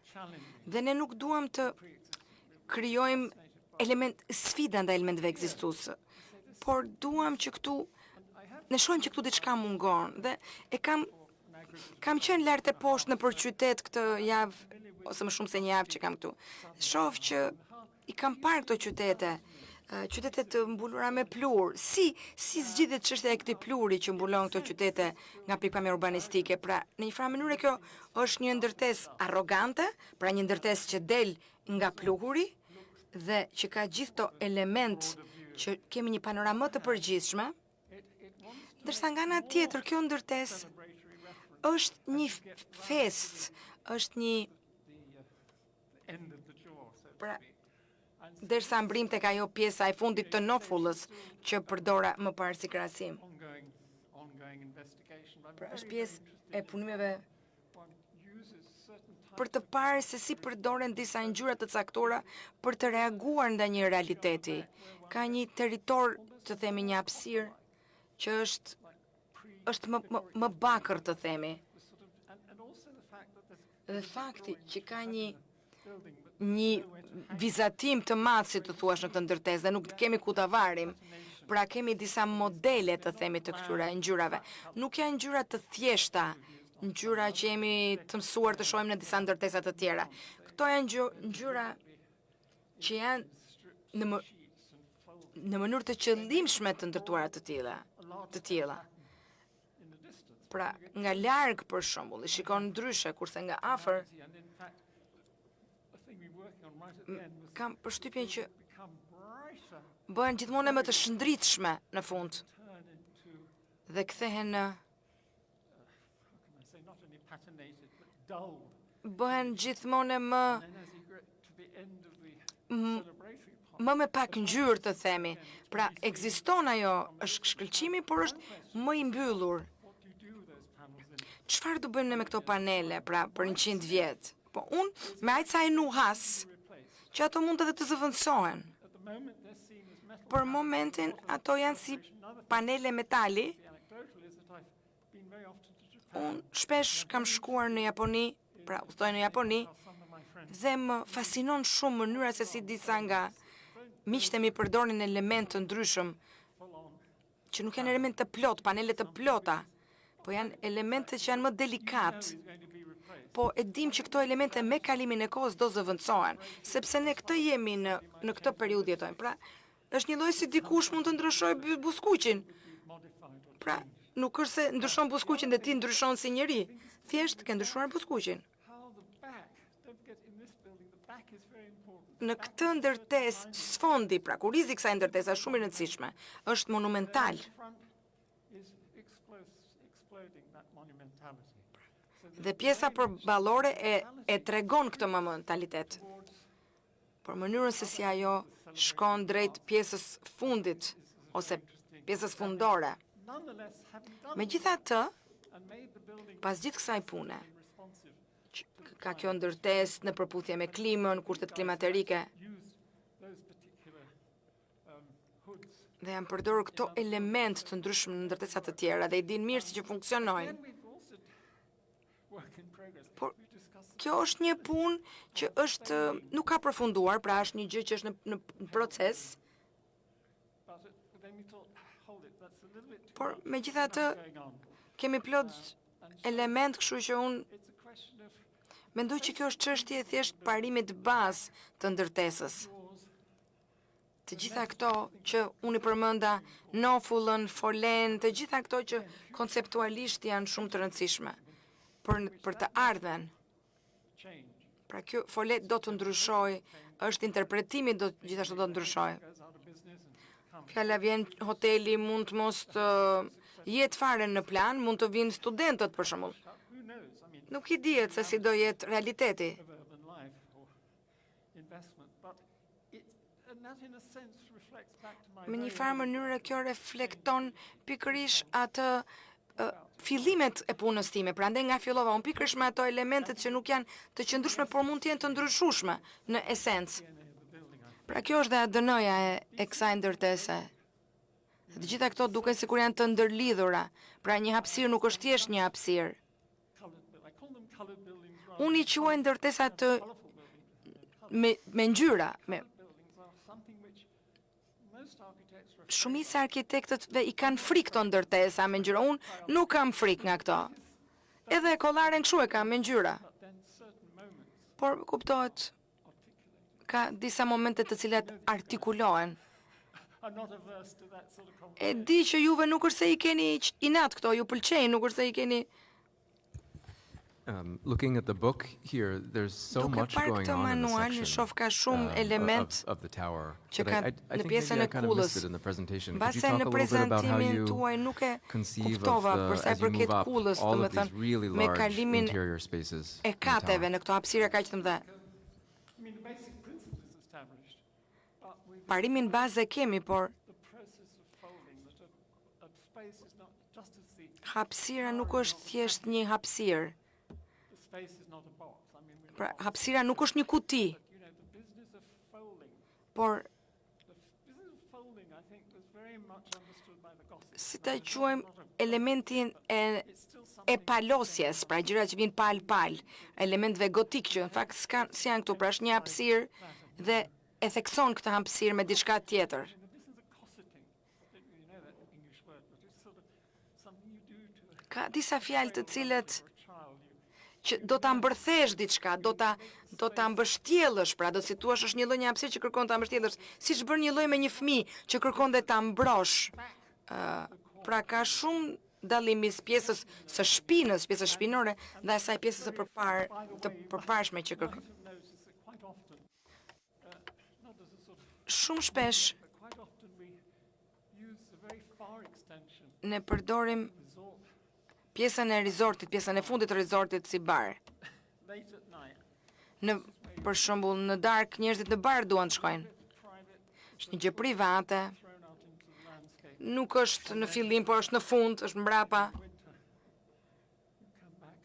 Dhe ne nuk duam të krijojmë sfida ndaj elementeve ekzistuese. Por duam që këtu ne shohim që këtu diçka mungon dhe kam qenë lart e poshtë nëpër qytet këtë javë ose më shumë se një javë që kam këtu. Shoh që i kam parë këto qytete të mbulura me plur. Si zgjidhet çështja e këtij pluri që mbulon këto qytete nga pikpamja urbanistike? Pra, në një farë mënyrë kjo është një ndërtesë arrogante, pra një ndërtesë që del nga pluri dhe që ka gjithë to element që kemi një panoramë të përgjithshme, ndërsa nga ana tjetër kjo ndërtesë është një fest, është një pra derisa mbrim tek ajo pjesa e fundit të nofullës që përdora më parë si krahasim. ongoing investigation. But I'm Pra very, është very pjesë interested e punimeve one uses certain types për të parë se si përdoren disa ngjyra të caktuara për të reaguar ndaj një realiteti. Ka një territor, të themi një hapësirë që është më bakër të themi. sort of, and also the fact that there's Dhe fakti që ka building, but një vizatim të madh, si të thuash, në këtë ndërtesë dhe nuk kemi ku ta varim. Pra kemi disa modele të themi të këtyre ngjyrave. Nuk janë ngjyra të thjeshta, ngjyra që jemi të mësuar të shohim në disa ndërtesa të tjera. Këto janë ngjyra që janë në mënyrë të qëllimshme të ndërtuara të tilla. in the distance. Pra, nga larg për shembull, i shikon ndryshe, kurse nga afër And in fact, the thing we're working on right at the end was kam përshtypjen që become brighter, bëhen gjithmonë më të shndritshme në fund turn into, dhe kthehen how can I say, not only patinated, but dulled. bëhen gjithmonë më And then as you get to the end of the celebratory part, me pak ngjyrë të themi. Pra, ekziston ajo, është shkëlqimi, por është më i mbyllur. what do you do with those panels in? Çfarë do bëjmë ne me këto panele, pra, për 100 vjet? Po unë me aq sa e nuhas që ato mund edhe të zëvendësohen. At the moment, they're seen as metal. Për momentin ato janë si panele metali. The anecdotal is that I've been very often to Japan. Unë shpesh kam shkuar në Japoni, pra udhtoj në Japoni, Some of my friends dhe më fascinon shumë mënyra se si disa nga miqtë e mi përdorin element të ndryshëm që nuk janë element të plot, panele të plota, po janë elemente që janë më delikat. is going to be replaced. Po e dim që këto elemente me kalimin e kohës do zëvendësohen, sepse ne këtë jemi në këtë periudhë jetojmë. Pra, është një lloj si dikush mund të ndryshojë buskuqin. Modified or Pra, nuk është se ndryshon buskuqin dhe ti ndryshon si njeri. Thjesht ke ndryshuar buskuqin. how the back, don't forget in this building, the back is very important. Në këtë ndërtesë sfondi, pra kurizi i kësaj ndërtese është shumë i rëndësishme, është monumental. The front is exploding that monumentality. So Dhe pjesa përballore e tregon këtë monumentalitet. Por mënyrën se si ajo shkon drejt pjesës fundit ose pjesës fundore. nonetheless, having done Megjithatë, and made the building pas gjithë kësaj pune, responsive, që ka kjo ndërtesë në përputhje me klimën, kushtet klimaterike, used those particular hoods. dhe janë përdorur këto element të ndryshëm në ndërtesa të tjera dhe i din mirë si që funksionojnë. Then we've also work in progress. Por We've discussed kjo është një punë që është nuk ka përfunduar, pra është një gjë që është në proces, about it, but then we thought, hold it, that's a little bit too por much megjithatë going on. kemi plot element, kështu që unë It's a question of mendoj që kjo është çështje thjesht parimit bazë të ndërtesës. yours, Të gjitha këto që unë i përmenda, nofullën, folen, të gjitha këto që konceptualisht janë shumë të rëndësishme për të ardhmen. change, Pra kjo folet do të ndryshoj, është interpretimi gjithashtu do të ndryshoj. goes out of business and comes. Fjala vjen hoteli mund të mos të jetë fare në plan, mund të vinë studentët për shembull. Who knows? I mean, Nuk i dihet se si do jetë realiteti. of urban life or investment, but and that in a sense reflects back to my Me një very farë mënyrë kjo reflekton pikërisht atë fillimet e punës time. Prandaj nga fillova unë pikërisht me ato elementet që nuk janë të qëndrueshme, por mund të jenë të ndryshueshme në esencë. DNA of the building. Pra kjo është dhe ADN-ja e kësaj ndërtese. Të gjitha këto duken sikur janë të ndërlidhura, pra një hapësirë nuk është thjesht një hapësirë. I call them coloured buildings rather Unë I quaj ndërtesa të me ngjyra, me buildings are something which most architects refer shumica e arkitektëve I kanë frikë këto ndërtesa me ngjyra. Unë nuk kam frikë nga këto. Edhe kollaren kështu e kam me ngjyra. but then certain moments Por kuptohet ka disa momente të cilat artikulohen. I'm not averse to that sort of E di që juve nuk është se I keni inat këto, ju pëlqejnë, nuk është se I keni. Looking at the book here, there's so Duke much parë going këtë on in the manual, section shoh ka shumë element of the tower. që But ka I në think pjesën maybe I e kind of missed kullës. it in the presentation. Could you Mbase talk në a little bit about how prezantimin you tuaj nuk e conceive of kuptova për sa I as you përket move up kullës, all of these domethënë really me large kalimin interior spaces e in the kateve tower? në këto hapësira kaq të mëdha. I mean, the basic principle is established, but with Parimin bazë e kemi, por the process of folding, that a space is not just as the hapësira nuk është thjesht një hapësirë. space is not a box. I mean, Pra, hapësira nuk është një kuti, you know, the business of folding, por the business of folding, I think, was very much understood by the Gothic. si ta quajmë elementin It's still something e palosjes, pra gjërat që vinë pal, elementëve gotik që në fakt si janë këtu, pra është një hapësirë dhe e thekson këtë hapësirë me diçka tjetër. the business of cosseting. I don't really know that English word, but it's sort of something you do to Ka disa fjalë të cilët a child. që do ta mbërthesh diçka, do ta mbështjellësh, pra do të si thua është një lloj një hapësirë që kërkon ta mbështjellësh, siç bën një lloj me një fëmijë që kërkon dhe ta mbrosh. Pra ka shumë dallim mes pjesës së shpinës, pjesës shpinore dhe asaj pjesës së përparshme që kërkon. I've noticed that quite often, not as a sort of, Shumë shpesh but quite often we use a very far extension ne përdorim resort pjesën e resortit, pjesën e fundit të resortit si bar. late at night, Për shembull, në darkë njerëzit në bar duan të shkojnë. private, Është një gjë private, thrown out into the landscape. nuk është në fillim, por është në fund, është mbrapa. Winter, you come back.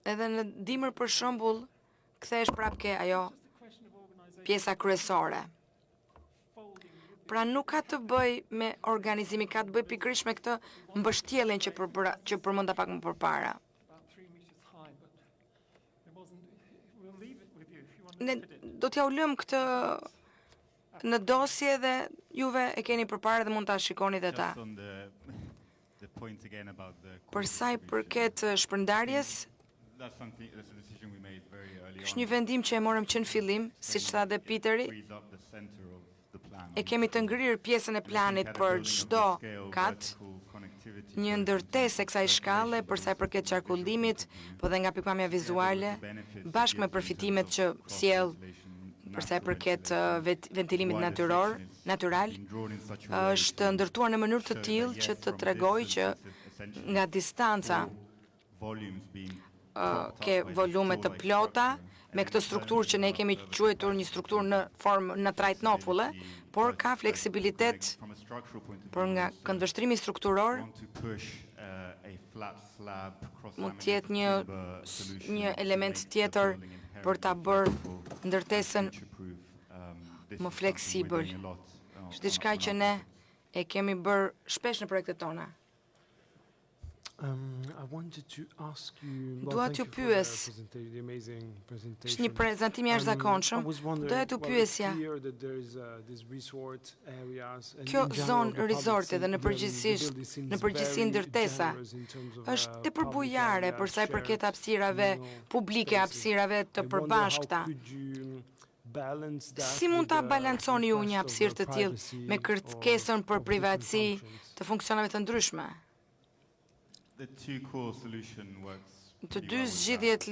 Edhe në dimër për shembull, kthehesh prapë ke ajo Just a question of organization, pjesa kryesore. folding with Pra nuk ka të bëj me organizimin, ka të bëj pikërisht me këtë mbështjelljen që përmenda pak më përpara. about 3 meters high, but it wasn't. We'll leave it with you if you want to Ne look at it. do t'ja u lëm këtë në dosje dhe juve e keni përpara dhe mund ta shikoni dhe ta. Just on the point again about the Për sa I distribution, përket shpërndarjes, that's a decision we made very early është on. një vendim që e morëm që në fillim, siç tha dhe Peteri, Frees up the center of the plan. e kemi të ngrirë pjesën e planit për çdo kat, një ndërtesë e kësaj shkalle për sa I përket qarkullimit, po dhe nga pikpamja vizuale, bashkë me përfitimet që sjell për sa I përket ventilimit natyral, është ndërtuar në mënyrë të tillë që të tregojë që nga distanca ke volume të plota, me këtë strukturë që ne kemi quajtur një strukturë në formë në trajtnofulle, por ka fleksibilitet për nga këndvështrimi strukturor, mund të jetë një element tjetër për ta bërë ndërtesën më fleksibël. Është diçka që ne e kemi bërë shpesh në projektet tona. I wanted to ask you, Dua t'ju pyes. Është një prezantim i jashtëzakonshëm. Doja t'ju pyesja. Kjo zonë resorti dhe në përgjithësi ndërtesa është tepër bujare për sa I përket hapësirave publike, hapësirave të përbashkëta. Si mund ta balanconi ju një hapësirë të tillë me kërkesën për privatësi të funksioneve të ndryshme? The two core solution works. Të dy zgjidhjet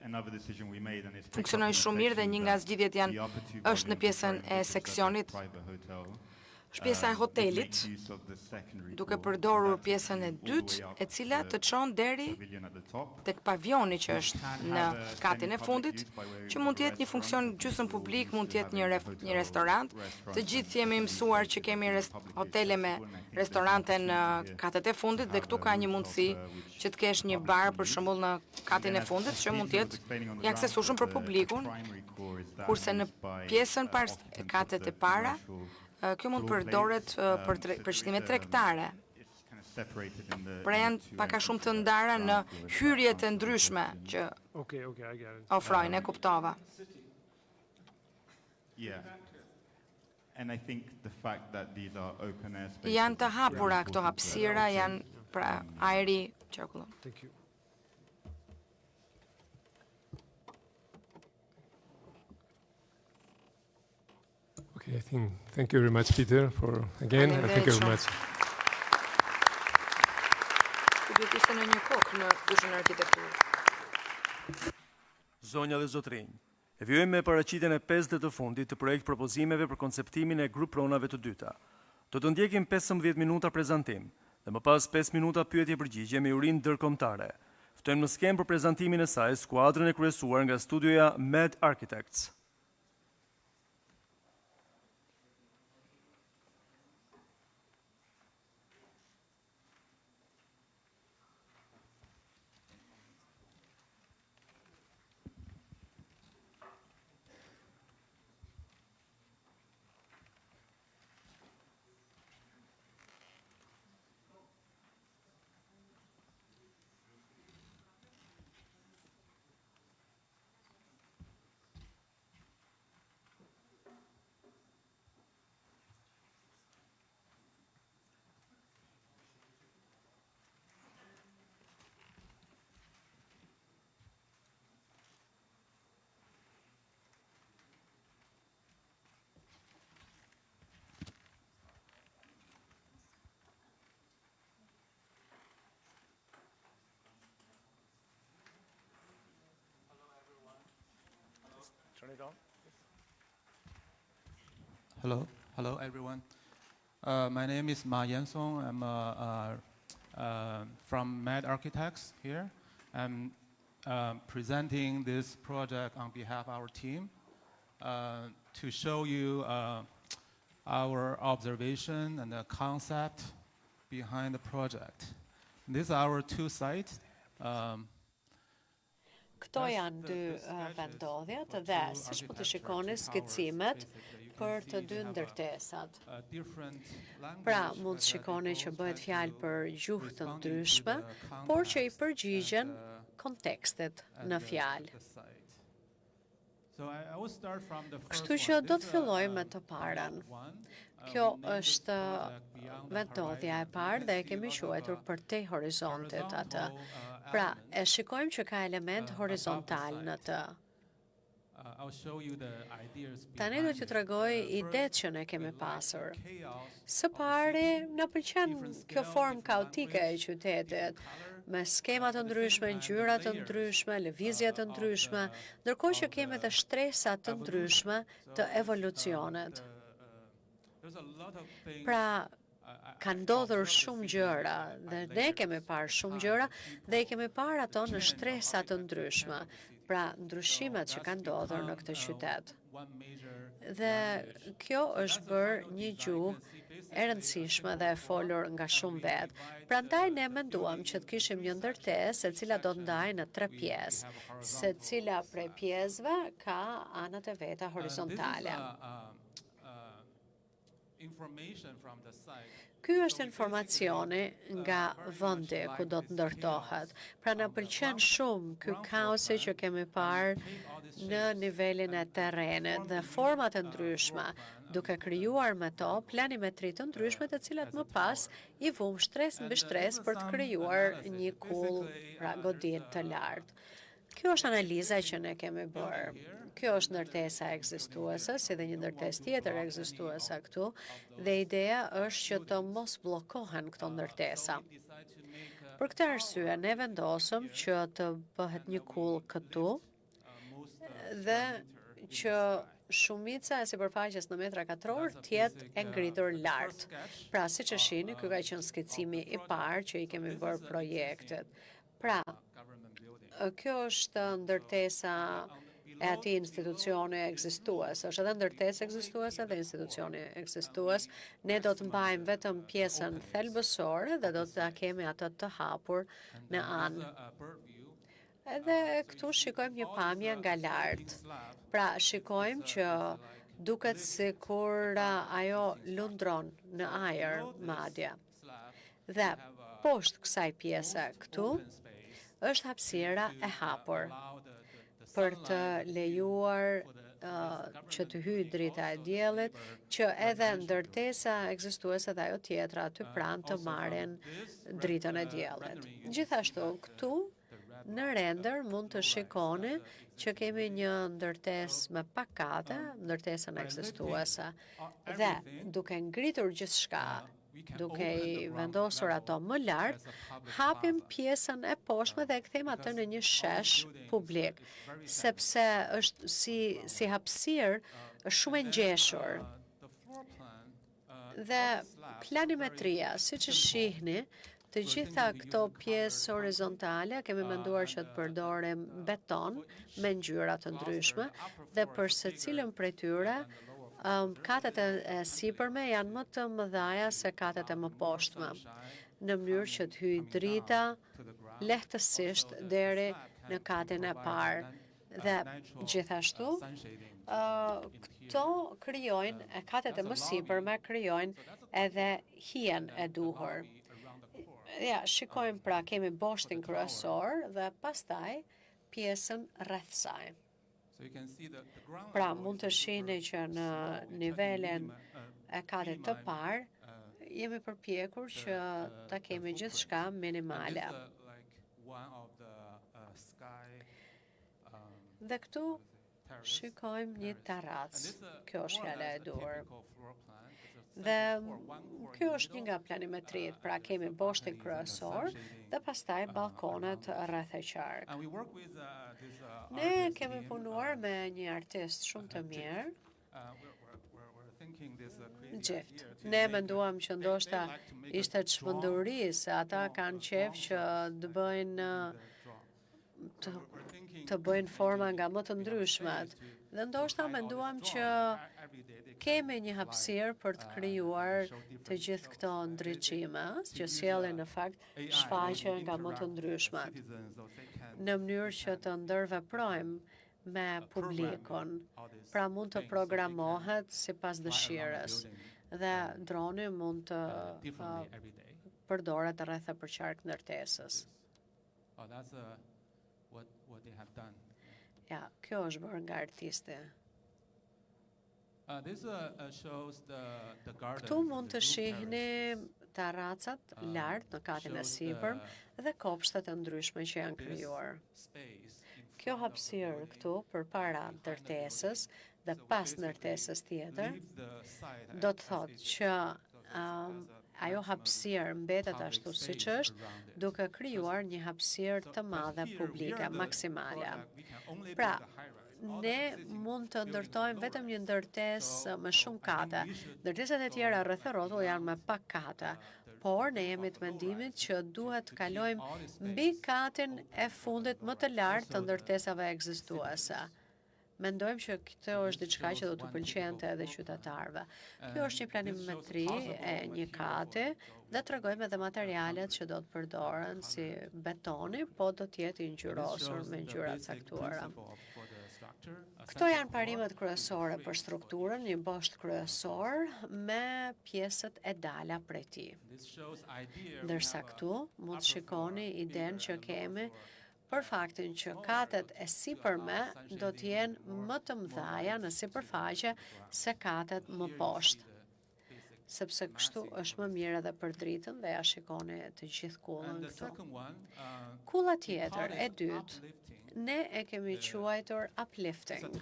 Another decision we made, and it's funksionojnë shumë mirë dhe një nga zgjidhjet janë është në pjesën e seksionit. është pjesa e hotelit, duke përdorur pjesën e dytë, e cila të çon deri tek pavioni që është në katin e fundit, që mund të jetë një funksion gjysmë publik, mund të jetë një restorant. Të gjithë jemi mësuar që kemi hotele me restorante në katet e fundit dhe këtu ka një mundësi që të kesh një bar për shembull në katin e fundit që mund të jetë i aksesueshëm për publikun, kurse në pjesën e katet e para kjo mund përdoret për qëllime tregtare. Pra janë pak a shumë të ndara në hyrjet e ndryshme që ofrojnë, e kuptova. Janë të hapura këto hapësira, janë pra ajri qarkullon. Okay, thank you very much, Peter, for again. Thank you very much. Duhet ishte në një kokë në fushën e arkitekturë. Zonja dhe zotrinj, e vjojmë me paraqitjen e 50 të fundit të projekt propozimeve për konceptimin e grup pronave të dyta. Do të ndjekim 15 minuta prezantim dhe më pas 5 minuta pyetje përgjigje me urinë ndërkombëtare. Ftojmë në skemë për prezantimin e saj skuadrën e kryesuar nga studioja Med Architects. Turn it on. Hello everyone. My name is Ma Yansong. I'm from Med Architects here. I'm presenting this project on behalf of our team to show you our observation and the concept behind the project. These are our two sites. Këto janë dy vendodhjet dhe siç po të shikoni skicimet për të dy ndërtesat. Pra, mund të shikoni që bëhet fjalë për gjuhë të ndryshme, por që i përgjigjen kontekstet në fjalë. Kështu që do të filloj me të parën. Kjo është vendodhja e parë dhe e kemi quajtur përtej horizontit atë. Pra, e shikojmë që ka element horizontal në të. Tani do t'ju tregoj idetë që ne kemi pasur. Së pari, na pëlqen kjo formë kaotike e qytetit, me skema të ndryshme, ngjyra të ndryshme, lëvizje të ndryshme, ndërkohë që kemi edhe shtresa të ndryshme të evolucionit. Pra, ka ndodhur shumë gjëra dhe ne kemi parë shumë gjëra dhe i kemi parë ato në shtresa të ndryshme. Pra, ndryshimet që kanë ndodhur në këtë qytet. Dhe kjo është bërë një gjuhë e rëndësishme dhe e folur nga shumë vetë. Prandaj ne menduam që të kishim një ndërtesë e cila do të ndahej në 3 pjesë, secila prej pjesëve ka anët e veta horizontale. Ky është informacioni nga vendi ku do të ndërtohet. Pra na pëlqen shumë ky kaosi që kemi parë në nivelin e terrenit dhe format e ndryshme, duke krijuar me to planimetri të ndryshme të cilat më pas i vum shtres mbi shtres për të krijuar një kull, pra godin të lartë. Kjo është analiza që ne kemi bërë. Kjo është ndërtesa ekzistuese, si dhe një ndërtesë tjetër ekzistuese këtu, dhe ideja është që të mos bllokohen këto ndërtesa. Për këtë arsye, ne vendosëm që të bëhet një kull këtu dhe që shumica e sipërfaqes në metra katror tjetë e ngritur lart. Pra, siç e shihni, ky ka qenë skicimi i parë që i kemi bërë projektet. Pra, kjo është ndërtesa e atij institucioni ekzistues. Është edhe ndërtesë ekzistuese dhe institucioni ekzistues. Ne do të mbajmë vetëm pjesën thelbësore dhe do të kemi atë të hapur në anë. Edhe këtu shikojmë një pamje nga lart. Pra, shikojmë që duket sikur ajo lundron në ajër madje. Dhe poshtë kësaj pjese këtu është hapësira e hapur për të lejuar që të hyjë drita e diellit, që edhe ndërtesa ekzistuese dhe ajo tjetra aty pranë të marrin dritën e diellit. Gjithashtu këtu në render mund të shikoni që kemi një ndërtesë me pak kate, ndërtesën ekzistuese, dhe duke ngritur gjithçka, duke i vendosur ato më lart, hapim pjesën e poshtme dhe e kthejmë atë në një shesh publik, sepse është si hapësirë është shumë e ngjeshur. Dhe planimetria, siç e shihni, të gjitha këto pjesë horizontale kemi menduar që të përdorim beton me ngjyra të ndryshme dhe për secilën prej tyre katet e sipërme janë më të mëdhaja se katet e më poshtme, në mënyrë që të hyjë drita lehtësisht deri në katin e parë. Dhe gjithashtu, këto krijojnë, katet e më sipërme krijojnë edhe hijen e duhur. Ja, shikojmë pra, kemi boshtin kryesor dhe pastaj pjesën rreth saj. Pra, mund të shihni që në nivelin e katit të parë, jemi përpjekur që ta kemi gjithçka minimale. Dhe këtu shikojmë një terracë. Kjo është fjala e duhur. Dhe kjo është një nga planimetrit, pra kemi boshtin kryesor dhe pastaj balkonet rreth e qark. Ne kemi punuar me një artist shumë të mirë, Gjift. Ne menduam që ndoshta ishte çmenduri se ata kanë qejf që të bëjnë forma nga më të ndryshmet. Dhe ndoshta menduam që kemi një hapësirë për të krijuar të gjithë këto ndriçime, që sjellin në fakt shfaqje nga më të ndryshmet, në mënyrë që të ndërveprojmë me publikun. Pra mund të programohet sipas dëshirës dhe droni mund të përdoret rreth e përqark ndërtesës. Ja, kjo është bërë nga artisti. Këtu mund të shihni terracat lart në katin e sipër dhe kopshtet e ndryshme që janë krijuar. Kjo hapësirë këtu përpara ndërtesës dhe pas ndërtesës tjetër do të thotë që ajo hapësirë mbetet ashtu siç është, duke krijuar një hapësirë të madhe publike, maksimale. Pra, ne mund të ndërtojmë vetëm një ndërtesë me shumë kate. Ndërtesat e tjera rreth rrotull janë me pak kate, por ne jemi të mendimit që duhet të kalojmë mbi katin e fundit më të lartë të ndërtesave ekzistuese. Mendojmë që kjo është diçka që do të pëlqente edhe qytetarëve. Kjo është një planimetri e një kati dhe tregojmë edhe materialet që do të përdoren si betoni, po do të jetë i ngjyrosur me ngjyra të caktuara. Këto janë parimet kryesore për strukturën, një bosht kryesor me pjesët e dala prej tij. Ndërsa këtu mund të shikoni idenë që kemi për faktin që katet e sipërme do të jenë më të mëdha në sipërfaqe se katet më poshtë. Sepse kështu është më mirë edhe për dritën dhe ja shikoni të gjithë kullën këtu. Kulla tjetër e dytë, ne e kemi quajtur uplifting.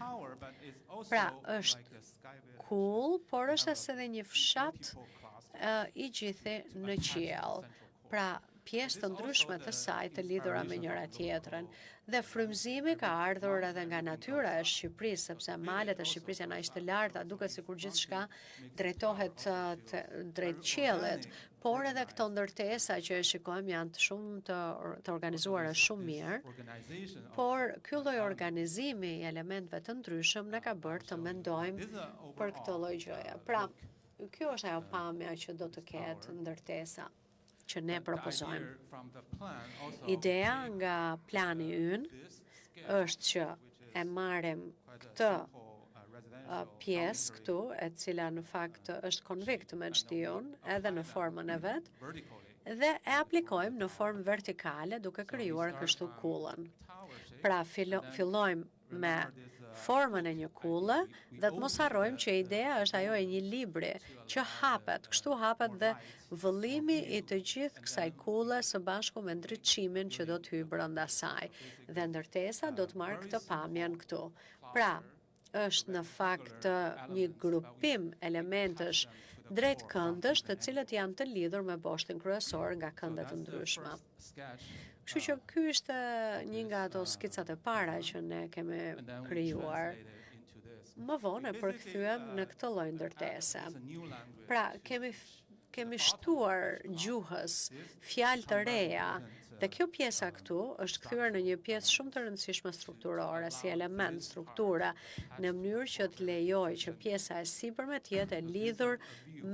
Pra, është kull, por është edhe një fshat i gjithi në qiell. Pra, pjesë të ndryshme të saj të lidhura me njëra tjetrën. Dhe frymëzimi ka ardhur edhe nga natyra e Shqipërisë, sepse malet e Shqipërisë janë aq të larta, duket sikur gjithçka drejtohet drejt qiellit, por edhe këto ndërtesa që e shikojmë janë të organizuara shumë mirë, por ky lloj organizimi i elementëve të ndryshëm na ka bërë të mendojmë për këtë lloj gjëje. Pra, kjo është ajo pamja që do të ketë ndërtesa që ne propozojmë. Ideja nga plani ynë është që e marrim këtë pjesë këtu, e cila në fakt është konvikt me çdiun edhe në formën e vet, dhe e aplikojmë në formë vertikale duke krijuar kështu kullën. Pra fillojmë me formën e një kulle dhe të mos harrojmë që ideja është ajo e një libri që hapet, kështu hapet dhe vëllimi i të gjithë kësaj kulle së bashku me ndriçimin që do të hyjë brenda saj. Dhe ndërtesa do të marrë këtë pamjen këtu. Pra, është në fakt një grupim elementësh drejt këndësh të cilët janë të lidhur me boshtin kryesor nga kënde të ndryshme. Kështu që ky është një nga ato skicat e para që ne kemi krijuar. Më vonë e përkthyem në këtë lloj ndërtese. Pra, kemi shtuar gjuhës fjalë të reja, dhe kjo pjesa këtu është kthyer në një pjesë shumë të rëndësishme strukturore, si element struktura, në mënyrë që të lejojë që pjesa e sipërme të jetë e lidhur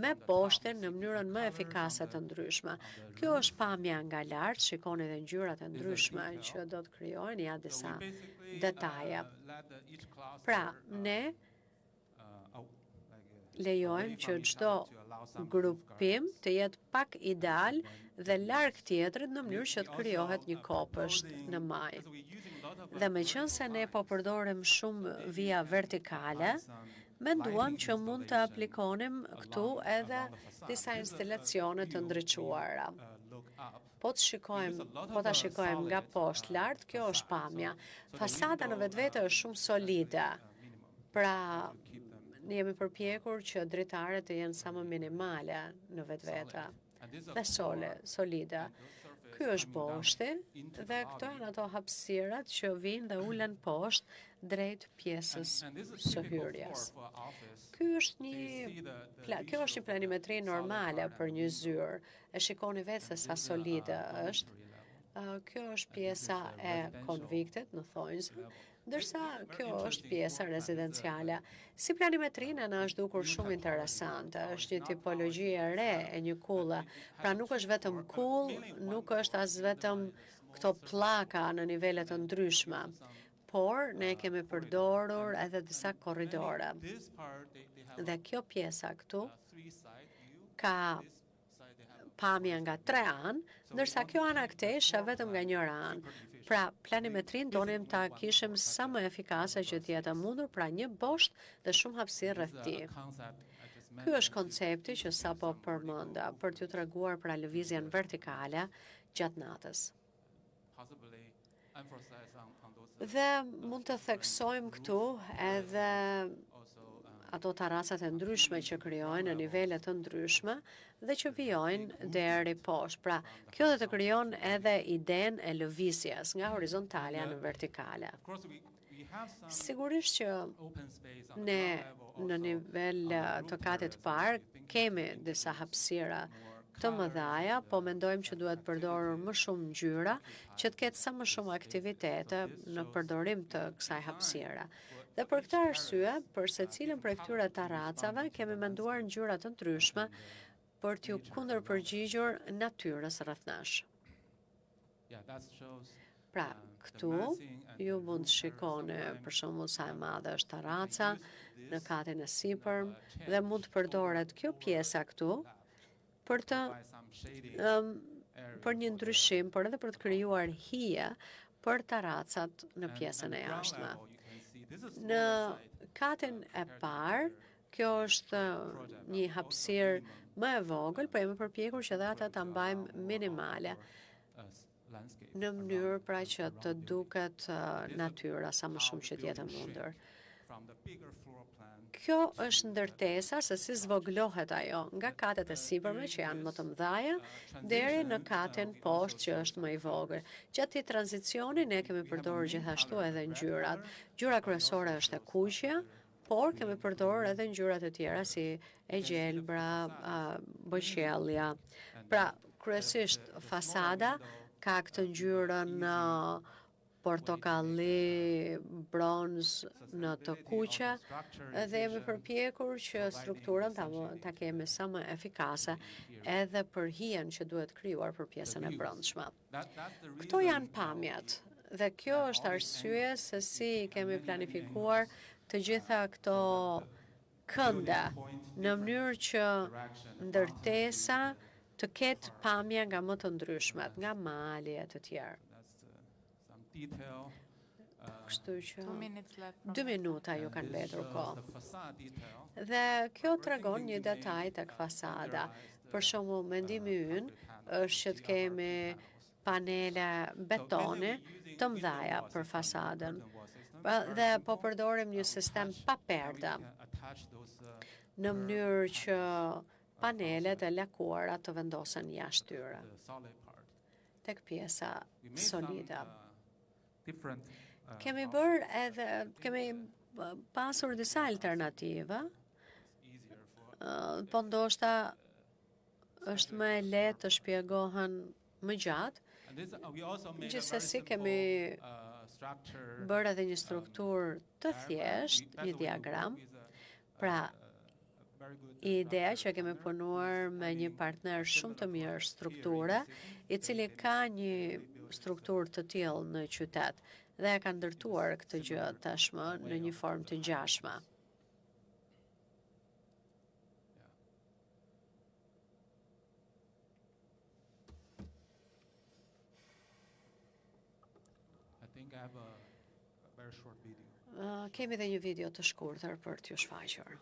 me poshtin në mënyrën më efikase të ndryshme. Kjo është pamja nga lart, shikoni edhe ngjyrat e ndryshme që do të krijojnë ja disa detaje. Pra, ne lejojmë që çdo grupim të jetë pak ideal dhe larg tjetrit në mënyrë që të krijohet një kopësht në maj. Dhe meqense ne po përdorim shumë vija vertikale, menduam që mund të aplikonim këtu edhe disa instalacione të ndriçuara. Po ta shikojmë nga poshtë lart, kjo është pamja. Fasada në vetvete është shumë solide. Pra, ne jemi përpjekur që dritaret të jenë sa më minimale në vetvete dhe solide. Ky është poshti dhe këto janë ato hapësirat që vinë dhe ulen poshtë drejt pjesës së hyrjes. Kjo është një planimetri normale për një zyrë. E shikoni vetë se sa solide është. Kjo është pjesa e konviktit në thonjzë, ndërsa kjo është pjesa rezidenciale. Si planimetrina në është dukur shumë interesante, është një tipologji e re e një kulle, pra nuk është vetëm kull, nuk është as vetëm këto pllaka në nivele të ndryshme, por ne kemi përdorur edhe disa korridore. Dhe kjo pjesa këtu ka pamja nga 3 anë, ndërsa kjo ana këtej shë vetëm nga njëra anë. Pra, planimetrin donim ta kishim sa më efikase që t'jetë mundur, pra një bosht dhe shumë hapësirë rreth tij. Ky është koncepti që sapo përmenda për t'ju treguar pra lëvizjen vertikale gjatë natës. Dhe mund të theksojmë këtu edhe ato taracat e ndryshme që krijojnë në nivele të ndryshme dhe që vijojnë deri poshtë. Pra, kjo do të krijon edhe idenë e lëvizjes nga horizontalja në vertikale. Sigurisht që ne në nivel të katit parë kemi disa hapësira të mëdhaja, po mendojmë që duhet përdorur më shumë ngjyra që të ketë sa më shumë aktivitete në përdorim të kësaj hapësire. Dhe për këtë arsye, për secilin prej këtyre taracave kemi menduar ngjyra të ndryshme për t'ju kundërpërgjigjur natyrës rreth nesh. Pra, këtu ju mund të shikoni për shembull sa e madhe është taraca në katin e sipërm dhe mund të përdoret kjo pjesa këtu për një ndryshim, por edhe për të krijuar hije për taracat në pjesën e jashtme. Në katin e parë, kjo është një hapësirë më e vogël, po jemi përpjekur që dhe ata ta mbajmë minimale në mënyrë pra që të duket natyra sa më shumë që t'jetë mundur. Kjo është ndërtesa se si zvoglohet ajo nga katet e sipërme që janë më të mëdhaja deri në katin poshtë që është më i vogël. Gjatë këtij tranzicioni ne kemi përdorur gjithashtu edhe ngjyrat. Ngjyra kryesore është e kuqja, por kemi përdorur edhe ngjyrat e tjera si e gjelbra, bojqellja. Pra, kryesisht fasada ka këtë ngjyrën portokalli, bronz në të kuqe dhe jemi përpjekur që strukturën ta kemi sa më efikase edhe për hijen që duhet krijuar për pjesën e brendshme. Këto janë pamjet dhe kjo është arsye se si kemi planifikuar të gjitha këto kënde në mënyrë që ndërtesa të ketë pamje nga më të ndryshmet, nga mali e të tjerë. Kështu që 2 minuta ju kanë mbetur kohë. Dhe kjo tregon një detaj tek fasada. Për shembull, mendimi ynë është që të kemi panele betoni të mëdha për fasadën. Dhe po përdorim një sistem pa perde në mënyrë që panelet e lakuara të vendosen jashtë tyre tek pjesa solide. Kemi pasur disa alternativa, po ndoshta është më e lehtë të shpjegohen më gjatë. Gjithsesi kemi bërë edhe një strukturë të thjeshtë, një diagram. Pra, ideja që kemi punuar me një partner shumë të mirë strukture, i cili ka një strukturë të tillë në qytet dhe e ka ndërtuar këtë gjë tashmë në një formë të ngjashme. Kemi dhe një video të shkurtër për t'ju shfaqur.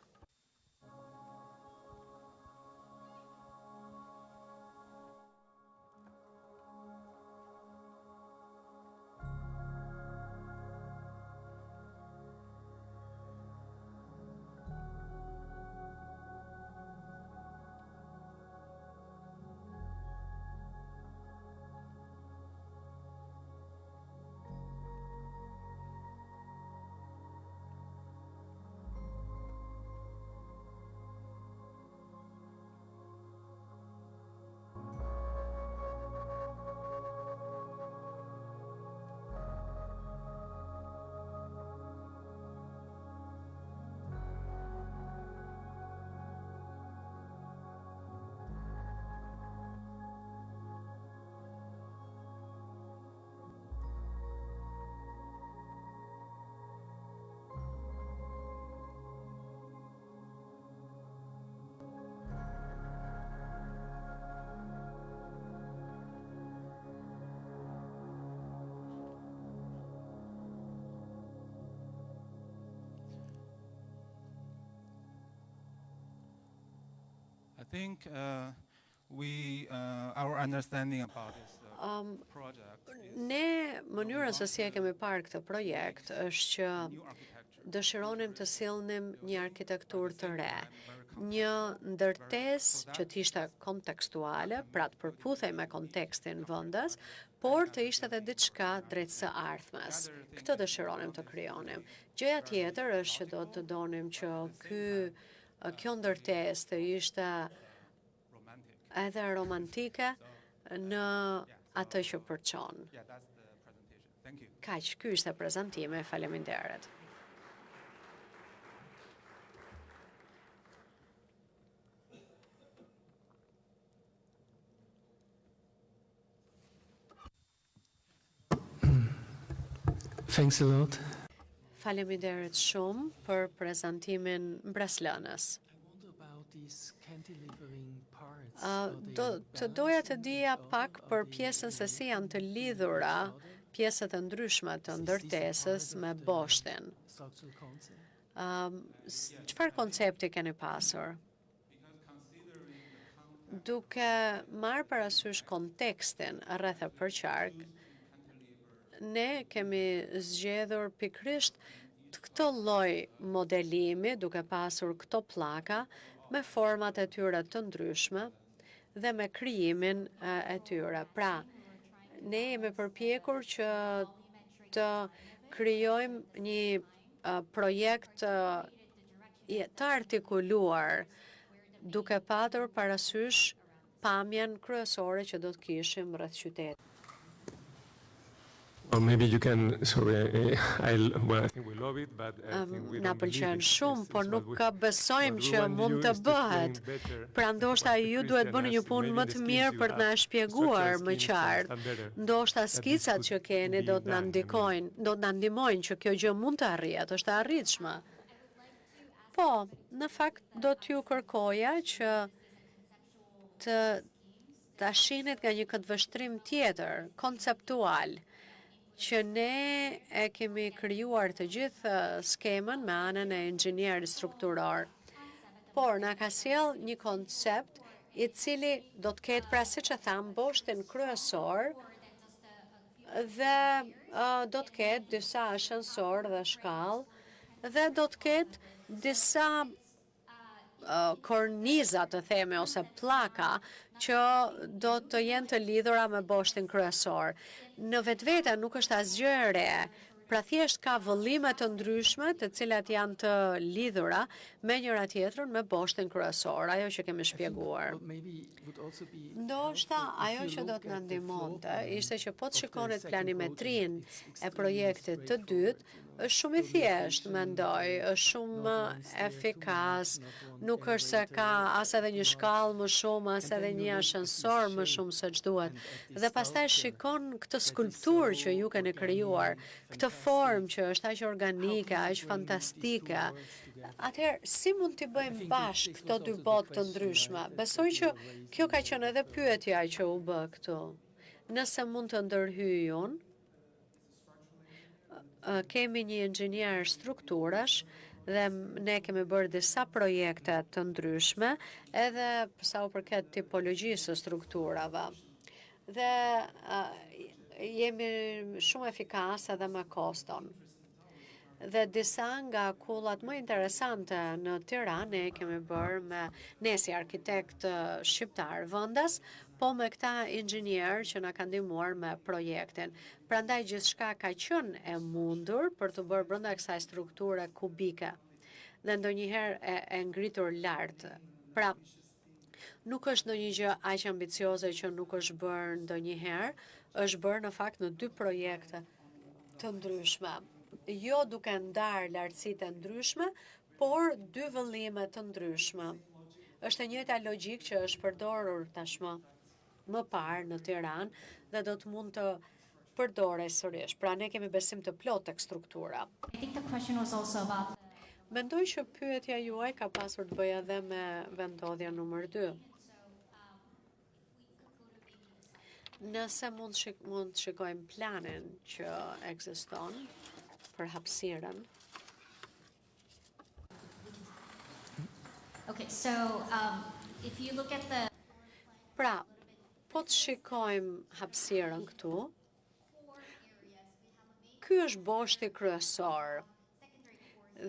I think our understanding about this project Ne mënyrën se si e kemi parë këtë projekt është që dëshironim të sillnim një arkitekturë të re, një ndërtesë që të ishte kontekstuale, pra të përputhej me kontekstin vendas, por të ishte edhe diçka drejt së ardhmes. Këtë dëshironim të krijonim. Gjëja tjetër është që do të donim që kjo ndërtesë të ishte edhe romantike në atë që përçon. Kaq, ky ishte prezantimi, faleminderit. Thanks a lot. Faleminderit shumë për prezantimin mbreslënës. Të doja të dija pak për pjesën se si janë të lidhura pjesët e ndryshme të ndërtesës me boshtin. Çfarë koncepti keni pasur? Duke marrë parasysh kontekstin rreth e përqark, ne kemi zgjedhur pikrisht Këto lloj modelimi duke pasur këto pllaka me format e tyre të ndryshme dhe me krijimin e tyre. Pra, ne jemi përpjekur që të krijojmë një projekt të artikuluar duke patur parasysh pamjen kryesore që do të kishim rreth qytetit. Or maybe you can, sorry, well, I think we love it, but I think we Na don't believe pëlqen it. shumë, It's por what nuk we- besojmë what we që want mund you të is to explain bëhet. better Pra ndoshta what ju duhet Christian bëni një has, punë maybe më the të skills mirë you për të na have, shpjeguar structural më skills to qartë. understand better Ndoshta that this skicat could që keni be do të na done. I mean, ndikojnë, do të na ndihmojnë që kjo gjë mund të arrihet, është e arritshme. Po, në fakt do t'ju kërkoja që ta shinit nga një këndvështrim tjetër, konceptual, që ne e kemi krijuar të gjithë skemën me anën e inxhinierit strukturor. Por na ka sjell një koncept i cili do të ketë, pra siç e tham, boshtin kryesor dhe do të ketë disa ashensor dhe shkallë dhe do të ketë disa korniza të themi ose pllaka që do të jenë të lidhura me boshtin kryesor. Në vetvete nuk është asgjë e re, pra thjesht ka vëllime të ndryshme të cilat janë të lidhura me njëra tjetrën me boshtin kryesor, ajo që kemi shpjeguar. Ndoshta ajo që do të na ndihmonte ishte që po të shikonit planimetrin e projektit të dytë, është shumë i thjeshtë, mendoj, është shumë efikas, nuk është se ka as edhe një shkallë më shumë, as edhe një ashensor më shumë se ç'duhet. Dhe pastaj shikon këtë skulpturë që ju keni krijuar, këtë formë që është aq organike, aq fantastike. Atëherë, si mund t'i bëjmë bashkë këto dy botë të ndryshme? Besoj që kjo ka qenë edhe pyetja që u bë këtu. Nëse mund të ndërhyj unë, kemi një inxhinier strukturash dhe ne kemi bërë disa projekte të ndryshme edhe sa u përket tipologjisë së strukturave. Dhe jemi shumë efikas edhe me koston. Dhe disa nga kullat më interesante në Tiranë ne kemi bërë me ne si arkitekt shqiptar vendas, po me këta inxhinier që na kanë ndihmuar me projektin. Prandaj gjithçka ka qenë e mundur për të bërë brenda kësaj strukture kubike. Dhe ndonjëherë e ngritur lart. Pra, nuk është ndonjë gjë aq ambicioze që nuk është bërë ndonjëherë, është bërë në fakt në dy projekte të ndryshme. Jo duke ndarë lartësitë e ndryshme, por dy vëllime të ndryshme. Është e njëjta logjikë që është përdorur tashmë më parë në Tiranë dhe do të mund të përdorej sërish. Pra ne kemi besim të plotë tek struktura. Mendoj që pyetja juaj ka pasur të bëjë edhe me vendodhja numër 2. Nëse mund të shikojmë planin që ekziston për hapësirën. Okay, so if you look at the Pra, po të shikojmë hapësirën këtu, ky është boshti kryesor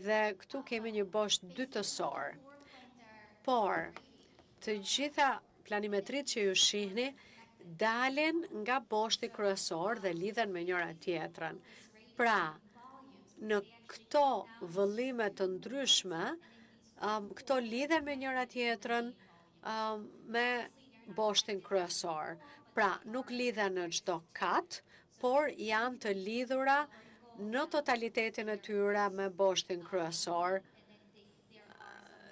dhe këtu kemi një bosht dytësor. Por, të gjitha planimetrit që ju shihni dalin nga boshti kryesor dhe lidhen me njëra tjetrën. Pra, në këto vëllime të ndryshme, këto lidhen me njëra tjetrën me boshtin kryesor. Pra, nuk lidhen në çdo kat, por janë të lidhura në totalitetin e tyre me boshtin kryesor.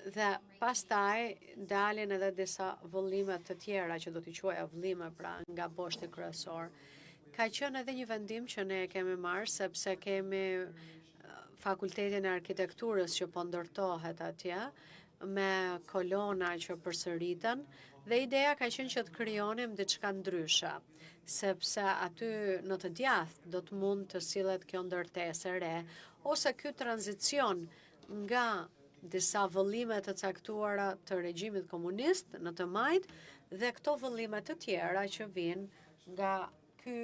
Dhe pastaj dalin edhe disa vëllime të tjera që do t'i quaja vëllime pra nga boshti kryesor. Ka qenë edhe një vendim që ne kemi marrë sepse kemi fakultetin e arkitekturës që po ndërtohet atje me kolona që përsëriten dhe ideja ka qenë që të krijonim diçka ndryshe, sepse aty në të djathtë do të mund të sillet kjo ndërtesë e re ose ky tranzicion nga disa vëllime të caktuara të regjimit komunist në të majt dhe këto vëllime të tjera që vijnë nga ky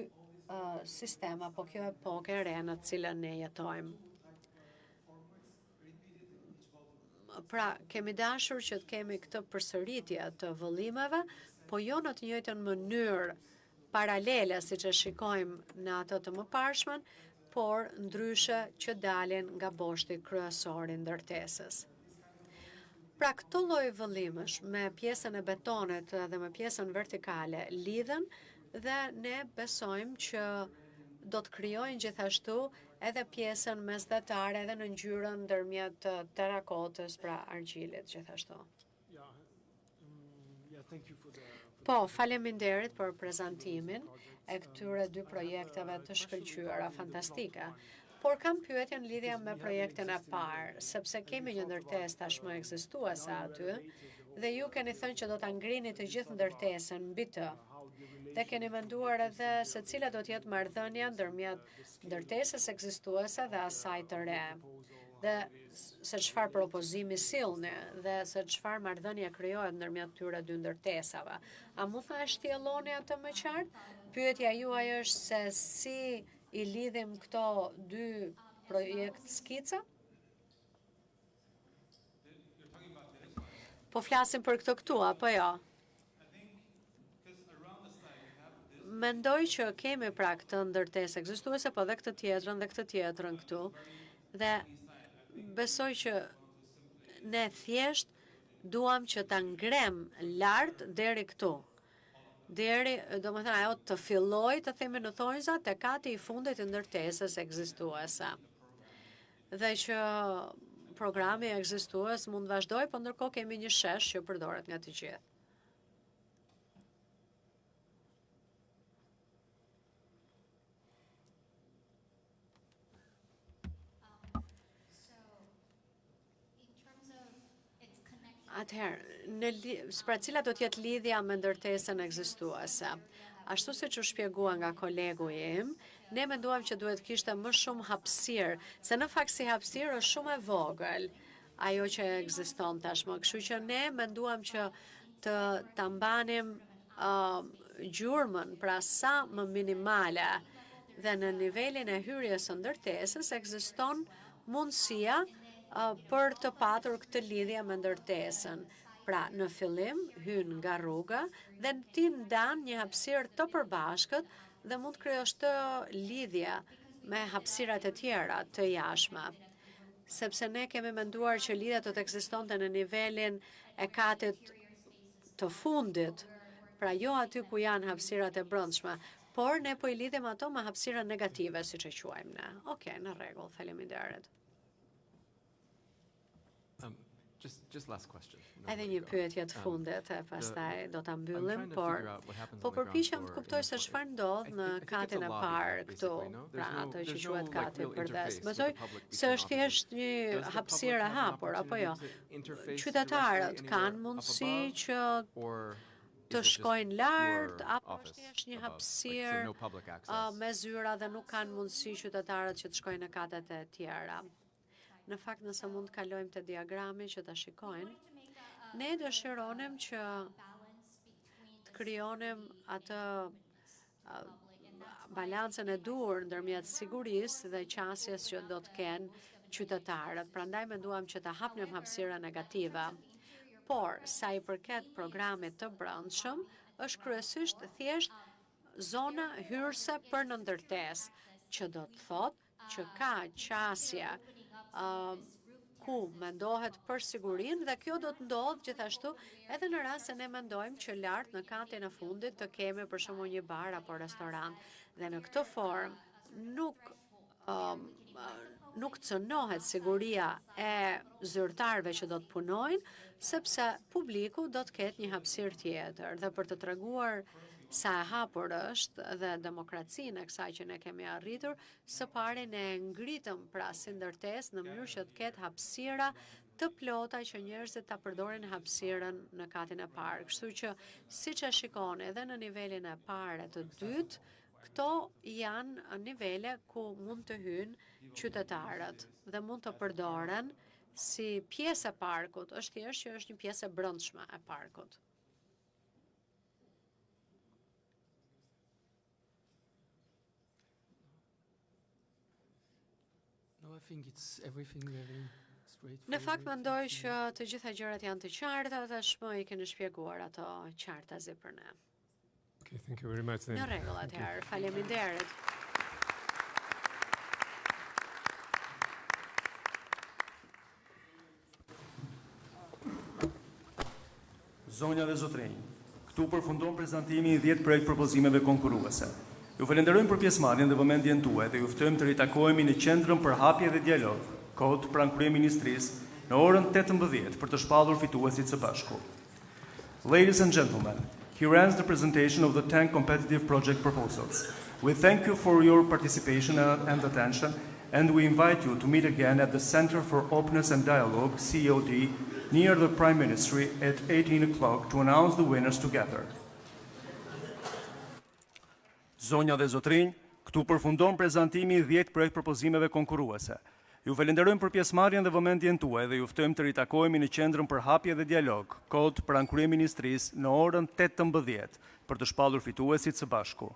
sistem apo kjo epoke e re në të cilën ne jetojmë. Pra, kemi dashur që të kemi këtë përsëritje të vëllimeve, po jo në të njëjtën mënyrë paralele, si që shikojmë në ato të mëparshmen, por ndryshe që dalin nga boshti kryesor i ndërtesës. Pra, këto lloj vëllimesh me pjesën e betonit dhe me pjesën vertikale lidhen dhe ne besojmë që do të krijojnë gjithashtu edhe pjesën mesdhetare edhe në ngjyrën ndërmjet terakotës, pra argjilit gjithashtu. Po, faleminderit për prezantimin e këtyre dy projekteve të shkëlqyera fantastike. Por kam pyetjen lidhja me projektin e parë, sepse kemi një ndërtesë tashmë ekzistuese aty dhe ju keni thënë që do ta ngrini të gjithë ndërtesën mbi të. Dhe keni menduar edhe se cila do të jetë marrëdhënia ndërmjet ndërtesës ekzistuese dhe asaj të re. Dhe se çfarë propozimi sillni dhe se çfarë marrëdhënie krijohet ndërmjet këtyre dy ndërtesave. A mund ta shtjelloni atë më qartë? Pyetja juaj është se si i lidhim këto dy projekt skica? Po flasim për këtu, apo jo? Mendoj që kemi pra këtë ndërtesë ekzistuese, po dhe këtë tjetrën këtu. Dhe besoj që ne thjesht duam që ta ngrem lart deri këtu. Deri, domethënë ajo të filloj të themi në thonjza te kati i fundit i ndërtesës ekzistuese. Dhe që programi ekzistues mund vazhdoj, po ndërkohë kemi një shesh që përdoret nga të gjithë. Atëherë, pra cila do të jetë lidhja me ndërtesën ekzistuese? Ashtu siç u shpjegua nga kolegu im, ne menduam që duhet kishte më shumë hapësirë, se në fakt si hapësirë është shumë e vogël ajo që ekziston tashmë. Kështu që ne menduam që ta mbanim gjurmën, pra sa më minimale, dhe në nivelin e hyrjes së ndërtesës ekziston mundësia për të patur këtë lidhje me ndërtesën. Pra, në fillim, hyn nga rruga dhe ti ndan një hapësirë të përbashkët dhe mund të krijosh të lidhje me hapësirat e tjera të jashtme. Sepse ne kemi menduar që lidhja do të ekzistonte në nivelin e katit të fundit, pra jo aty ku janë hapësirat e brendshme, por ne po i lidhim ato me hapësira negative, siç e quajmë ne. Okej, në rregull, faleminderit. Just last question. Edhe një pyetje të fundit, e pastaj do ta mbyllim, po përpiqem të kuptoj se çfarë ndodh në katin e parë këtu, pra ato që quhet kati përdes. Besoj se është thjesht një hapësirë e hapur, apo jo? Qytetarët kanë mundësi që të shkojnë lart, apo është thjesht një hapësirë me zyra dhe nuk kanë mundësi qytetarët që të shkojnë në katet e tjera? Në fakt, nëse mund të kalojmë të diagrami që të shikojnë, ne dëshironim që të krijonim atë balancën e dur ndërmjet sigurisë dhe qasjes që do të kenë qytetarët. Prandaj menduam që ta hapnim hapësira negative. Por, sa i përket programit të brendshëm, është kryesisht thjesht zona hyrëse për në ndërtesë, që do të thotë që ka qasje ku mendohet për sigurinë dhe kjo do të ndodhë gjithashtu edhe në rast se ne mendojmë që lart në katin e fundit të kemi për shembull një bar apo restorant dhe në këtë formë nuk cënohet siguria e zyrtarëve që do të punojnë, sepse publiku do të ketë një hapësirë tjetër dhe për të treguar sa e hapur është dhe demokracinë e kësaj që ne kemi arritur, së pari ne ngritëm pra si ndërtesë në mënyrë që të ketë hapësira të plota që njerëzit ta përdorin hapësirën në katin e parë. Kështu që siç e shikoni edhe në nivelin e parë të dytë, këto janë nivele ku mund të hyjnë qytetarët dhe mund të përdoren si pjesë e parkut, është thjesht që është një pjesë e brendshme e parkut. No, I think it's everything very Në fakt mendoj që të gjitha gjërat janë të qarta, tashmë i keni shpjeguar ato qartazi për ne. Okay, thank you very much. Në rregull atëherë, faleminderit. Zonja dhe zotrinj, këtu përfundon prezantimi i 10 projekt propozimeve konkurruese. Ju falenderojmë për pjesëmarrjen dhe vëmendjen tuaj dhe ju ftojmë të ritakojemi në qendrën për hapje dhe dialog, kod pranë kryeministrisë, në orën 18 për të shpallur fituesit së bashku. Ladies and gentlemen, here ends the presentation of the 10 competitive project proposals. We thank you for your participation and attention, and we invite you to meet again at the Center for Openness and Dialogue, COD, near the Prime Ministry at 18 o'clock to announce the winners together. Zonja dhe zotrinj, këtu përfundon prezantimi i 10 projekt propozimeve konkurruese. Ju falenderojmë për pjesëmarrjen dhe vëmendjen tuaj dhe ju ftojmë të ritakohemi në qendrën për hapje dhe dialog, kod pranë kryeministrisë në orën 18 për të shpallur fituesit së bashku.